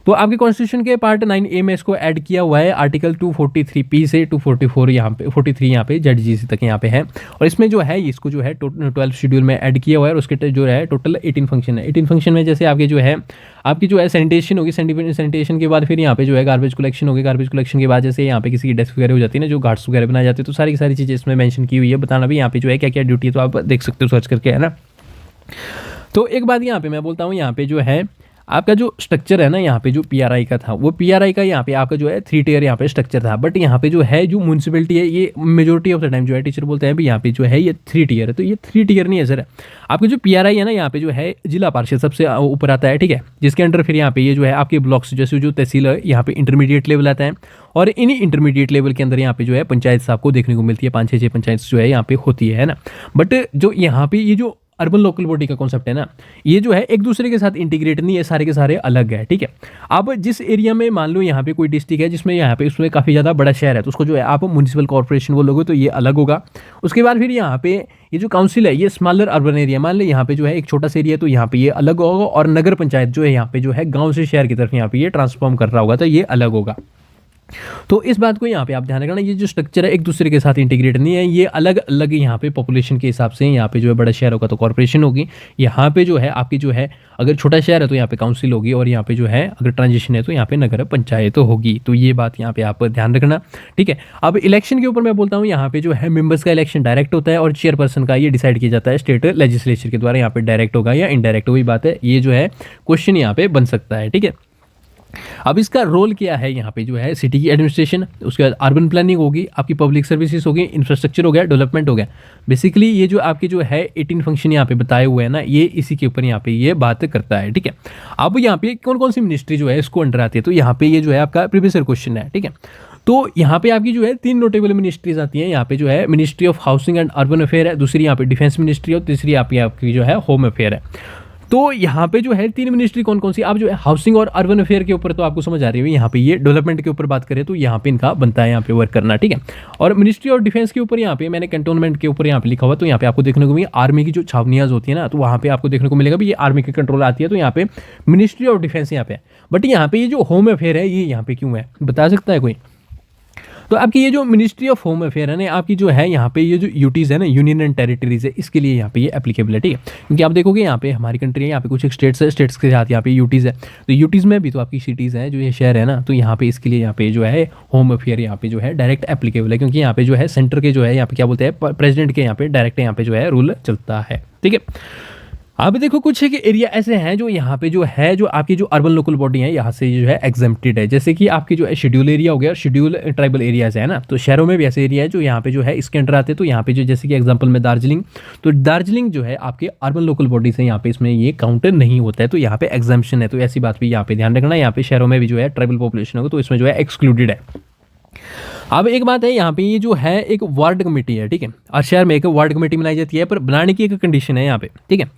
तो आपके कॉन्स्टिट्यूशन के पार्ट 9A में इसको ऐड किया हुआ है, आर्टिकल 243P से 244 यहाँ पे 43 यहाँ पे ZGC तक यहाँ पे है, और इसमें जो है इसको जो है 12 शेड्यूल में ऐड किया हुआ है, और उसके जो है टोटल 18 फंक्शन है। 18 फंक्शन में जैसे आपकी जो है सैनिटेशन होगी, सैनिटेशन के बाद फिर यहाँ पे जो है गार्बेज कलेक्शन होगी, गार्बेज कलेक्शन के बाद जैसे यहाँ पे किसी की डेस्क वगैरह हो जाती है ना, जो घाट्स वगैरह बनाए जाते हैं, तो सारी की सारी चीज़ें इसमें मेंशन की हुई है। बताना भी यहाँ पे जो है क्या क्या ड्यूटी है, तो आप देख सकते हो सर्च करके, है ना। तो एक बात यहाँ पे मैं बोलता हूँ, यहाँ पे जो है आपका जो स्ट्रक्चर है ना, यहाँ पे जो पीआरआई का था, वो पीआरआई का यहाँ पे आपका जो है 3 टियर यहाँ पे स्ट्रक्चर था। बट यहाँ पे जो है जो म्यूनसिपैलिटी है ये मेजोरिटी ऑफ द टाइम जो है टीचर बोलते हैं भी यहाँ पे जो है ये 3 टियर है। तो ये 3 टियर नहीं है सर, आपका जो पीआरआई है ना यहाँ पे जो है जिला पार्षद सबसे ऊपर आता है, ठीक है, जिसके अंडर फिर यहाँ पे ये जो है आपके ब्लॉक्स जैसे जो तहसील है यहाँ पे इंटरमीडिएट लेवल आता है, और इन्हीं इंटरमीडिएट लेवल के अंदर यहाँ पे जो है पंचायत आपको देखने को मिलती है, 5-6 पंचायत जो है यहाँ पे होती है ना। बट जो यहाँ पे ये जो अर्बन लोकल बॉडी का कॉन्सेप्ट है ना, ये जो है एक दूसरे के साथ इंटीग्रेट नहीं है, सारे के सारे अलग है, ठीक है। अब जिस एरिया में मान लो यहाँ पे कोई डिस्ट्रिक्ट है जिसमें यहाँ पे उसमें काफ़ी ज़्यादा बड़ा शहर है, तो उसको जो है आप म्यूनिसिपल कॉर्पोरेशन बोलोगे, तो ये अलग होगा। उसके बाद फिर यहाँ पे ये जो काउंसिल है ये स्मॉलर अर्बन एरिया, मान लो यहाँ पे जो है एक छोटा सा एरिया, तो यहाँ पे ये अलग होगा, और नगर पंचायत जो है यहाँ पे जो है गाँव से शहर की तरफ यहाँ पे ये ट्रांसफॉर्म कर रहा होगा, तो ये अलग होगा। तो इस बात को यहाँ पे आप ध्यान रखना, ये जो स्ट्रक्चर है एक दूसरे के साथ इंटीग्रेट नहीं है, ये अलग अलग यहाँ पे पॉपुलेशन के हिसाब से यहाँ पे जो है बड़ा शहर होगा तो कॉर्पोरेशन होगी, यहाँ पे जो है आपकी जो है अगर छोटा शहर है तो यहाँ पे काउंसिल होगी, और यहाँ पे जो है अगर ट्रांजिशन है तो यहाँ पे नगर पंचायत होगी। तो ये बात यहाँ पे आप ध्यान रखना, ठीक है। अब इलेक्शन के ऊपर मैं बोलता हूँ, यहाँ पे जो है मेंबर्स का इलेक्शन डायरेक्ट होता है, और चेयरपर्सन का ये डिसाइड किया जाता है स्टेट लेजिस्लेचर के द्वारा, यहाँ पे डायरेक्ट होगा या इनडायरेक्ट, वही बात है, ये जो है क्वेश्चन यहाँ पे बन सकता है, ठीक है। अब इसका रोल क्या है, यहाँ पे जो है सिटी की एडमिनिस्ट्रेशन, उसके बाद अर्बन प्लानिंग होगी, आपकी पब्लिक सर्विसेज होगी, इंफ्रास्ट्रक्चर हो गया, डेवलपमेंट हो गया। बेसिकली ये जो आपके जो है 18 फंक्शन यहाँ पे बताए हुए हैं ना, ये इसी के ऊपर यहाँ पे ये बात करता है, ठीक है। अब यहाँ पे कौन कौन सी मिनिस्ट्री जो है इसको अंडर आती है, तो यहाँ पे ये जो है आपका प्रीवियस ईयर क्वेश्चन है, ठीक है। तो यहाँ पे आपकी जो है 3 नोटेबल मिनिस्ट्रीज आती हैं। यहाँ पे जो है ministry of housing and urban affair है, दूसरी यहाँ पे डिफेंस मिनिस्ट्री, और तीसरी आपकी जो है होम अफेयर है। तो यहाँ पे जो है 3 मिनिस्ट्री कौन कौन सी, आप जो है हाउसिंग और अर्बन अफेयर के ऊपर तो आपको समझ आ रही है, यहाँ पे ये डेवलपमेंट के ऊपर बात करें तो यहाँ पे इनका बनता है यहाँ पे वर्क करना, ठीक है। और मिनिस्ट्री ऑफ डिफेंस के ऊपर यहाँ पे मैंने कंटोनमेंट के ऊपर यहाँ पे लिखा हुआ, तो यहाँ पे आपको देखने को मिलेगा आर्मी की जो छावनियाँ होती है ना, तो वहाँ पे आपको देखने को मिलेगा भी ये आर्मी के कंट्रोल आती है, तो यहाँ पे मिनिस्ट्री ऑफ डिफेंस यहाँ पे। बट यहाँ पे ये जो होम अफेयर है ये यहाँ पे क्यों है, बता सकता है कोई? तो आपकी ये जो मिनिस्ट्री ऑफ होम अफेयर है ना, आपकी जो है यहाँ पे ये जो यूटीज़ है ना, यूनियन एंड टेरिटरीज है, इसके लिए यहाँ पे ये एप्लीकेबिलिटी है। क्योंकि आप देखोगे यहाँ पे हमारी कंट्री है, यहाँ पे कुछ स्टेट्स है, स्टेट्स के साथ यहाँ पे यूटीज़ है, तो यूटीज़ में भी तो आपकी सिटीज़ है, जो ये शहर है ना, तो यहाँ पे इसके लिए यहाँ पे जो है होम अफेयर यहाँ पे जो है डायरेक्ट एप्लीकेबल है, क्योंकि यहाँ पे जो है सेंटर के जो है यहाँ पे क्या बोलते हैं प्रेसिडेंट के यहाँ पे डायरेक्ट यहाँ पे जो है रूल चलता है, ठीक है। अब देखो कुछ एक एरिया ऐसे हैं जो यहाँ पे जो है जो आपकी जो अर्बन लोकल बॉडी है यहाँ से जो है एग्जेम्प्टेड है, जैसे कि आपकी जो है शेड्यूल एरिया हो गया, शेड्यूल ट्राइबल एरियाज है ना, तो शहरों में भी ऐसे एरिया है जो यहाँ पे जो है इसके अंडर आते हैं। तो यहाँ पे जो जैसे कि एग्जांपल में दार्जिलिंग, तो दार्जिलिंग जो है आपके अर्बन लोकल बॉडी से यहाँ पे इसमें ये काउंटर नहीं होता है, तो यहाँ पे एग्जाम्पशन है। तो ऐसी बात भी यहाँ पे ध्यान रखना, यहाँ पे शहरों में भी जो है ट्राइबल पॉपुलेशन होगा तो इसमें जो है एक्सक्लूडेड है। अब एक बात है, यहाँ पे ये जो है एक वार्ड कमेटी है, ठीक है, और शहर में एक वार्ड कमेटी बनाई जाती है, पर बनाने की एक कंडीशन है यहाँ पे, ठीक है।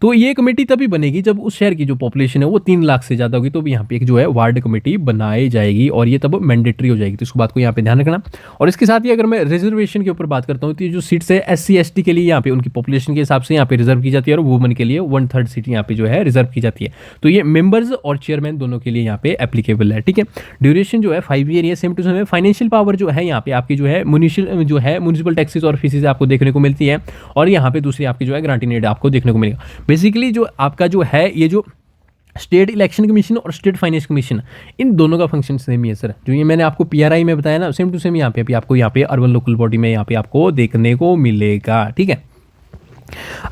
तो ये कमेटी तभी बनेगी जब उस शहर की जो पॉपुलेशन है वो 3 लाख से ज़्यादा होगी, तो भी यहाँ पे एक जो है वार्ड कमेटी बनाई जाएगी, और ये तब मैंडेटरी हो जाएगी। तो इसको बात को यहाँ पे ध्यान रखना। और इसके साथ ही अगर मैं रिजर्वेशन के ऊपर बात करता हूँ, तो ये जो सीट्स है SC ST के लिए यहाँ पे उनकी पॉपुलेशन के हिसाब से यहाँ पे रिजर्व की जाती है, और वुमन के लिए 1/3 सीट यहाँ पे जो है रिजर्व की जाती है। तो ये मेंबर्स और चेयरमैन दोनों के लिए यहाँ पे एप्लीकेबल है, ठीक है। ड्यूरेशन जो है 5 year, same to same. Financial power जो है यहाँ पे आपकी जो है म्यूनिसिपल टैक्सेस और फीसेज आपको देखने को मिलती है, और यहाँ पे दूसरी आपकी जो है ग्रांटिंग एड आपको देखने को मिलेगा। बेसिकली जो आपका जो है ये जो स्टेट इलेक्शन कमीशन और स्टेट फाइनेंस कमीशन, इन दोनों का फंक्शन सेम ही है सर। जो ये मैंने आपको PRI में बताया ना, सेम टू सेम यहाँ पे आपको यहाँ पे अर्बन लोकल बॉडी में यहाँ पे आपको देखने को मिलेगा, ठीक है।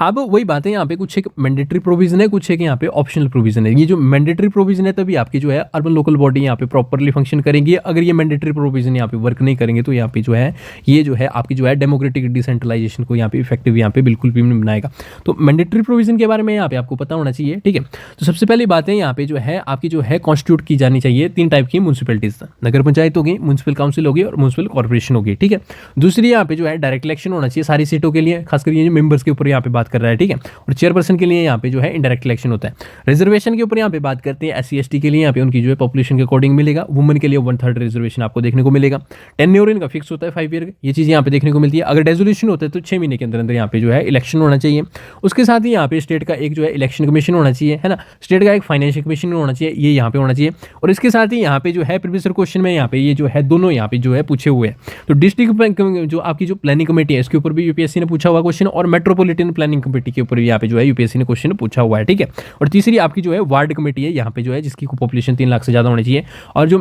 अब वही बात है, यहाँ पे कुछ एक मैंडेटरी प्रोविजन है, कुछ एक यहाँ पे ऑप्शनल प्रोविजन है। ये जो मैंडेटरी प्रोविजन है तभी आपकी जो है अर्बन लोकल बॉडी यहाँ पे प्रॉपरली फंक्शन करेंगी। अगर ये मैंडेटरी प्रोविजन यहाँ पे वर्क नहीं करेंगे तो यहाँ पे जो है ये जो है आपकी जो है डेमोक्रेटिक डिसेंट्रलाइजेशन को यहाँ पे इफेक्टिव यहाँ पे बिल्कुल भी नहीं बनाएगा। तो मैंडेटरी प्रोविजन के बारे में यहाँ पे आपको पता होना चाहिए, ठीक है। तो सबसे पहली बात है यहाँ पे जो है आपकी जो है कॉन्स्टिट्यूट की जानी चाहिए 3 टाइप की म्यूनसिपैलिटीज, नगर पंचायत होगी, म्यूनसिपल काउंसिल होगी और म्यूनसिपल कॉर्पोरेशन होगी, ठीक है। दूसरी यहाँ पे जो है डायरेक्ट इलेक्शन होना चाहिए सारी सीटों के लिए, खासकर ये जो मेंबर्स के ऊपर यहाँ पे बात कर रहा है, ठीक है। और चेयरपर्सन के लिए यहाँ पे जो है इंडायरेक्ट इलेक्शन होता है। रिजर्वेशन के ऊपर यहाँ पे बात करते हैं, SC ST के लिए यहाँ पे उनकी जो है पॉपुलेशन के अकॉर्डिंग मिलेगा। वुमेन के लिए 1/3 रिजर्वेशन आपको देखने को मिलेगा। टेन्योर इनका फिक्स होता है 5 ईयर, ये चीज़ यहाँ पे देखने को मिलती है। अगर डेजोल्यूशन होता है तो 6 महीने के अंदर अंदर यहाँ पे जो है इलेक्शन होना चाहिए। उसके साथ ही यहाँ पे स्टेट का एक जो है इलेक्शन कमीशन होना चाहिए, है ना। स्टेट का एक फाइनेंशियल कमीशन होना चाहिए, ये यहाँ पे होना चाहिए। और इसके साथ ही यहाँ पे जो है प्रीवियस क्वेश्चन में यहाँ पे ये जो है दोनों यहाँ पे जो है पूछे हुए हैं। तो डिस्ट्रिक्ट जो आपकी जो प्लानिंग कमेटी है इसके ऊपर भी यूपीएससी ने पूछा हुआ क्वेश्चन, और मेट्रोपॉलिटन प्लानिंग कमेटी के ऊपर भी यहाँ पे जो है यूपीएससी ने क्वेश्चन पूछा हुआ है, ठीक है। और तीसरी आपकी जो है वार्ड कमेटी है यहाँ पे जो है जिसकी पॉपुलेशन 3 लाख से ज़्यादा होनी चाहिए। और जो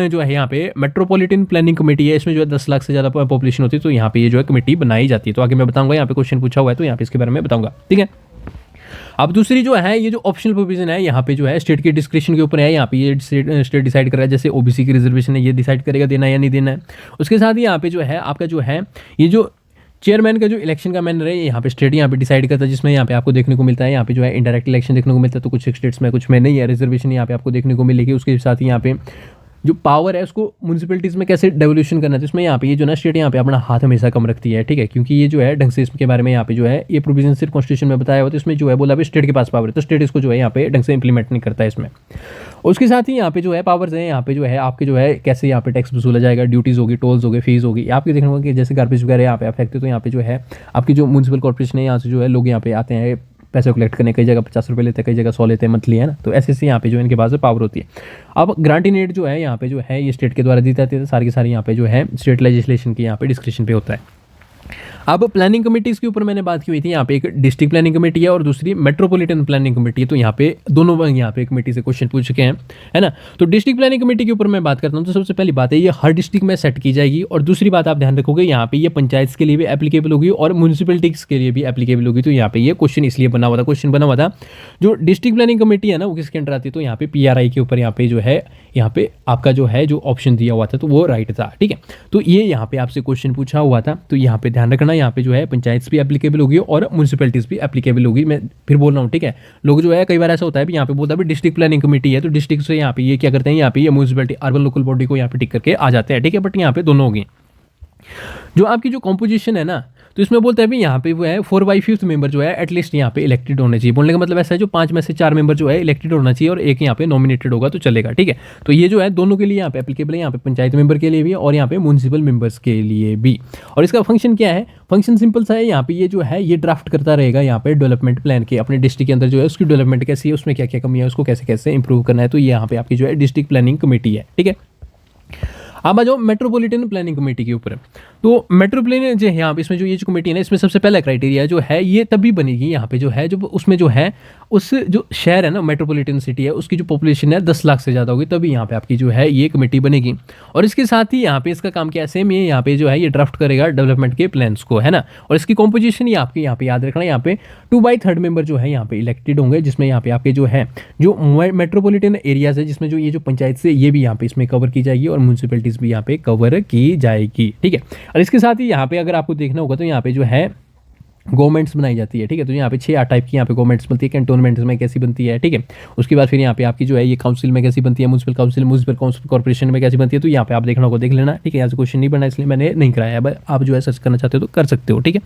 जो है यहाँ पे मेट्रोपॉलिटन प्लानिंग कमेटी है, इसमें जो है 10 लाख से ज़्यादा पॉपुलेशन होती है, तो यहाँ पे ये जो है कमेटी बनाई जाती है। तो आगे मैं बताऊंगा, यहाँ पे क्वेश्चन पूछा हुआ है तो यहाँ पे इसके बारे में बताऊंगा, ठीक है। अब दूसरी जो है ये जो ऑप्शनल प्रोविजन है यहाँ पे जो है स्टेट के डिस्क्रिप्शन के ऊपर है, यहाँ पे ये स्टेट डिसाइड कर रहा है। जैसे ओबीसी की रिजर्वेशन है, ये डिसाइड करेगा देना है या नहीं देना है। उसके साथ ही यहाँ पे जो है आपका जो है ये जो चेयरमैन का जो इलेक्शन का मैनर है यहाँ पे स्टेट यहाँ पे डिसाइड करता है, जिसमें यहाँ पे आपको देखने को मिलता है यहाँ पे जो है इंडायरेक्ट इलेक्शन देखने को मिलता है। तो कुछ स्टेट्स में कुछ में नहीं है, रिजर्वेशन यहाँ पे आपको देखने को मिलेगी। उसके साथ ही यहाँ पे जो पावर है उसको म्यूनसिपैलिटीज़ में कैसे डेवोल्यूशन करना है, तो इसमें यहाँ पे ये जो ना स्टेट यहाँ पे अपना हाथ हमेशा कम रखती है, ठीक है। क्योंकि ये जो है ढंग से इसके बारे में यहाँ पे जो है ये प्रोविजन सिर्फ कॉन्स्टिट्यूशन में बताया हुआ, तो इसमें जो है बोला भी स्टेट के पास पावर है, तो स्टेट इसको जो है यहाँ पे ढंग से इंप्लीमेंट नहीं करता है इसमें। उसके साथ ही यहाँ पे जो है पावर्स है यहाँ पे जो है आपके जो है कैसे यहाँ पे टैक्स वसूला जाएगा, ड्यूटीज़ होगी, टोल्स होगी, फीस होगी। आपके देखने को कि जैसे गार्बेज वगैरह यहाँ पे अफेक्ट है, तो यहाँ पे जो है आपकी जो म्यूनसिपल कॉर्पोरेशन है यहाँ से जो है लोग यहाँ पे आते हैं पैसे कलेक्ट करने, कई जगह 50 रुपये लेते हैं, कई जगह 100 लेते हैं मंथली, है ना। तो ऐसे यहाँ पे जो इनके पास पावर होती है। अब ग्रांट इन एड जो है यहाँ पे जो है ये स्टेट के द्वारा दी जाती है, सारी की सारी यहाँ पे जो है स्टेट लेजिस्लेशन की यहाँ पे डिस्क्रिप्शन पे होता है। अब प्लानिंग कमेटीज़ के ऊपर मैंने बात की हुई थी, यहाँ पे एक डिस्ट्रिक्ट प्लानिंग कमेटी है और दूसरी मेट्रोपॉलिटन प्लानिंग कमेटी है। तो यहाँ पे दोनों यहाँ पे कमेटी से क्वेश्चन पूछ चुके हैं, है ना। तो डिस्ट्रिक्ट प्लानिंग कमेटी के ऊपर मैं बात करता हूँ, तो सबसे पहली बात है ये हर डिस्ट्रिक्ट में सेट की जाएगी। और दूसरी बात आप ध्यान रखोगे यहाँ पे ये पंचायत के लिए भी एप्लीकेबल होगी और म्यूनसिपलिटीज़ के लिए भी एप्लीकेबल होगी। तो यहाँ पे ये क्वेश्चन इसलिए बना हुआ था। जो डिस्ट्रिक्ट प्लानिंग कमेटी है ना वो किसके अंडर आती है, तो यहाँ पे PRI के ऊपर यहाँ पे जो है यहाँ पे आपका जो है जो ऑप्शन दिया हुआ था तो वो राइट था, ठीक है। तो ये यहाँ पे आपसे क्वेश्चन पूछा हुआ था, तो यहाँ पे ध्यान रखना, यहाँ पे जो है पंचायत भी एप्लीकेबल होगी और म्यूनसिपैलिटीज़ भी एप्लीकेबल होगी। मैं फिर बोल रहा हूँ, ठीक है। लोग जो है कई बार ऐसा होता है यहाँ पे बोलता है डिस्ट्रिक्ट प्लानिंग कमेटी है, तो डिस्ट्रिक्ट से यहाँ पे ये क्या करते हैं, यहाँ पे ये म्यूनसिपैलिटी अर्बन लोकल बॉडी को यहाँ पे टिक करके आ जाते हैं, ठीक है। बट यहाँ पे दोनों होगी। जो आपकी जो कॉम्पोजिशन है ना, तो इसमें बोलते हैं भी यहाँ पे वो है 4/5 मेंबर जो है एटलीस्ट यहाँ पे इलेक्टेड होने चाहिए। बोलने का मतलब ऐसा है जो 5 में से 4 मेंबर जो है इलेक्टेड होना चाहिए और एक यहाँ पे नॉमिनेटेड होगा तो चलेगा, ठीक है। तो ये जो है दोनों के लिए यहाँ पे एप्लीकेबल है, यहाँ पे पंचायत मेंबर के लिए भी और यहाँ पे म्यूनसिपल मेंबर्स के लिए भी। और इसका फंक्शन क्या है, फंक्शन सिंपल सा है। यहाँ पे ये जो है ये ड्राफ्ट करता रहेगा यहाँ पे डेवलपमेंट प्लान के, अपने डिस्ट्रिक्ट के अंदर जो है उसकी डेवलपमेंट कैसी है, उसमें क्या क्या कमी है, उसको कैसे कैसे इंप्रूव करना है। तो ये यहाँ पे आपकी जो है डिस्ट्रिक्ट प्लानिंग कमेटी है, ठीक है। अब आ जाओ मेट्रोपॉलिटन प्लानिंग कमेटी के ऊपर। तो मेट्रोपॉलिटन जो है यहाँ पे इसमें जो ये जो कमेटी है ना, इसमें सबसे पहला क्राइटेरिया जो है ये तभी बनेगी यहाँ पे जो है जो उसमें जो है उस जो शहर है ना मेट्रोपॉलिटन सिटी है उसकी जो पॉपुलेशन है 10 लाख से ज़्यादा होगी, तभी यहाँ पे आपकी जो है ये कमेटी बनेगी। और इसके साथ ही यहाँ पे इसका काम क्या है, सेम ये यहाँ पे जो है ये ड्राफ्ट करेगा डेवलपमेंट के प्लान्स को, है ना। और इसकी कॉम्पोजिशन ये आपके यहाँ पे याद रखना, यहाँ पे 2/3 मेंबर जो है यहाँ पे इलेक्टेड होंगे, जिसमें यहाँ पे आपके जो है जो मेट्रोपॉलिटन एरियाज है जिसमें जो ये जो पंचायत से ये भी यहाँ पे इसमें कवर की जाएगी और म्यूनसिपैलिटीज़ भी यहाँ पे कवर की जाएगी, ठीक है। और इसके साथ ही यहाँ पे अगर आपको देखना होगा तो यहाँ पे जो है गवर्नमेंट्स बनाई जाती है, ठीक है। तो यहाँ पे 6-8 टाइप की यहाँ पे गवर्नमेंट्स बनती है। कैंटोनमेंट्स में कैसी बनती है, ठीक है। उसके बाद फिर यहाँ पे आपकी जो है ये काउंसिल में कैसी बनती है, म्यूनसिपल काउंसिल कॉर्पोरेशन में कैसी बनती है। तो यहाँ पे आप देखना होगा, देख लेना, ठीक है। यहाँ से क्वेश्चन नहीं बना इसलिए मैंने नहीं कराया, अब आप जो है सर्च करना चाहते हो तो कर सकते हो, ठीक है।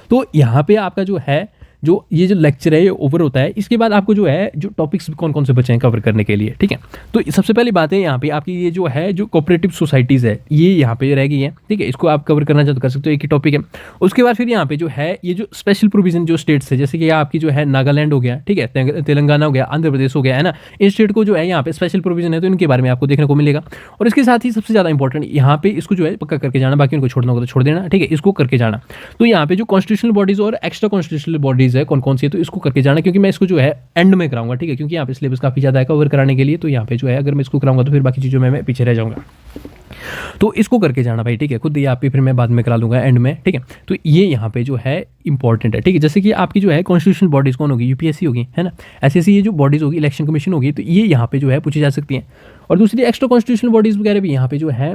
तो यहाँ पे आपका जो है जो ये जो लेक्चर है ये ओवर होता है। इसके बाद आपको जो है जो टॉपिक्स कौन कौन से बचे हैं कवर करने के लिए, ठीक है। तो सबसे पहली बात है यहाँ पे आपकी ये जो है जो कोऑपरेटिव सोसाइटीज़ है ये यहाँ पे रह गई है, ठीक है। इसको आप कवर करना चाहते तो कर सकते हो, एक ही टॉपिक है। उसके बाद फिर यहाँ पे जो है ये जो स्पेशल प्रोविजन जो स्टेट्स है, जैसे कि आपकी जो है नागालैंड हो गया, ठीक है, तेलंगाना हो गया, आंध्र प्रदेश हो गया, है ना। इन स्टेट को जो है यहाँ पे स्पेशल प्रोविजन है तो इनके बारे में आपको देखने को मिलेगा। और इसके साथ ही सबसे ज़्यादा इंपॉर्टेंट यहाँ पे इसको जो है पक्का करके जाना, बाकी उनको छोड़ना होगा तो छोड़ देना, ठीक है, इसको करके जाना। तो यहाँ पे जो कॉन्स्टिट्यूशनल बॉडीज़ और एक्स्ट्रा कॉन्स्टिट्यूशनल बॉडीज़ बॉडीज़ है कौन कौन सी है, तो इसको करके जाना, क्योंकि मैं इसको जो है एंड में कराऊंगा, ठीक है, क्योंकि यहाँ पे सिलेबस काफ़ी ज़्यादा है कवर कराने के लिए, तो यहाँ पे जो है अगर मैं इसको कराऊंगा तो फिर बाकी चीज़ों में मैं पीछे रह जाऊँगा। तो इसको करके जाना भाई, ठीक है, खुद यहाँ पे फिर मैं बाद में करा लूँगा एंड में, ठीक है। तो ये यहाँ पे जो है इंपॉर्टेंट है, ठीक है। जैसे कि आपकी जो है कॉन्स्टिट्यूशनल बॉडीज़ कौन होगी, यूपीएससी होगी, है ना, ऐसी ऐसी ये जो बॉडीज़ होगी, इलेक्शन कमीशन होगी, तो ये यहाँ पे जो है पूछी जा सकती हैं। और दूसरी एक्स्ट्रा कॉन्स्टिट्यूशनल बॉडीज़ वगैरह भी यहाँ पे जो है,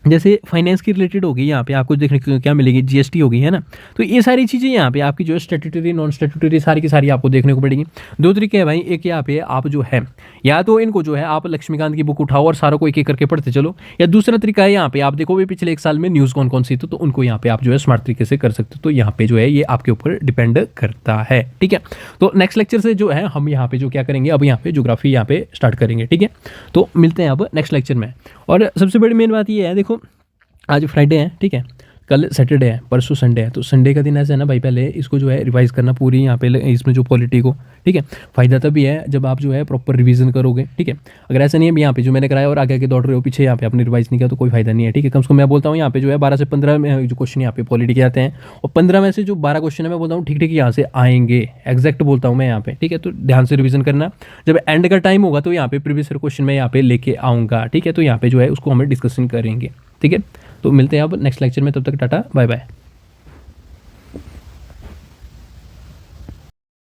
जैसे फाइनेंस की रिलेटेड होगी, यहाँ पे आपको देखने को क्या मिलेगी, जीएसटी होगी, है ना। तो ये सारी चीज़ें यहाँ पे आपकी जो है स्टैट्यूटरी नॉन स्टैट्यूटरी सारी की सारी आपको देखने को पड़ेगी। दो तरीके हैं भाई, एक यहाँ पे आप जो है या तो इनको जो है आप लक्ष्मीकांत की बुक उठाओ और सारों को एक एक करके पढ़ते चलो, या दूसरा तरीका है यहाँ पे आप देखो भी पिछले 1 साल में न्यूज़ कौन कौन सी थी, तो उनको यहाँ पे आप जो है स्मार्ट तरीके से कर सकते हो। तो यहाँ पे जो है ये आपके ऊपर डिपेंड करता है, ठीक है। तो नेक्स्ट लेक्चर से जो है हम यहाँ पे जो क्या करेंगे, अब यहाँ पे ज्योग्राफी यहाँ पे स्टार्ट करेंगे, ठीक है। तो मिलते हैं अब नेक्स्ट लेक्चर में। और सबसे बड़ी मेन बात ये है, देखो आज फ्राइडे है, ठीक है, कल सैटरडे है, परसों संडे है, तो संडे का दिन ऐसा है ना भाई, पहले इसको जो है रिवाइज़ करना पूरी यहाँ पे इसमें जो पॉलिटी को, ठीक है। फ़ायदा तभी है जब आप जो है प्रॉपर रिवीजन करोगे, ठीक है। अगर ऐसा नहीं है यहाँ पे जो मैंने कराया और आगे आगे दौड़ रहे हो पीछे, यहाँ पे आपने रिवाइज नहीं किया तो कोई फायदा नहीं है, ठीक है। कम से कम मैं बोलता हूँ यहाँ पे जो है 12 से 15 जो क्वेश्चन यहाँ पे पॉलिटी के आते हैं, और 15 में से जो 12 क्वेश्चन है मैं बोलता हूँ ठीक ठीक यहाँ से आएंगे, एग्जैक्ट बोलता हूँ मैं यहाँ पे, ठीक है। तो ध्यान से रिवीजन करना, जब एंड का टाइम होगा तो यहाँ पे प्रीवियस क्वेश्चन मैं यहाँ पे लेके आऊँगा, ठीक है। तो यहाँ पे जो है उसको हमें डिस्कशन करेंगे, ठीक है। तो मिलते हैं अब नेक्स्ट लेक्चर में, तब तक टाटा बाय बाय।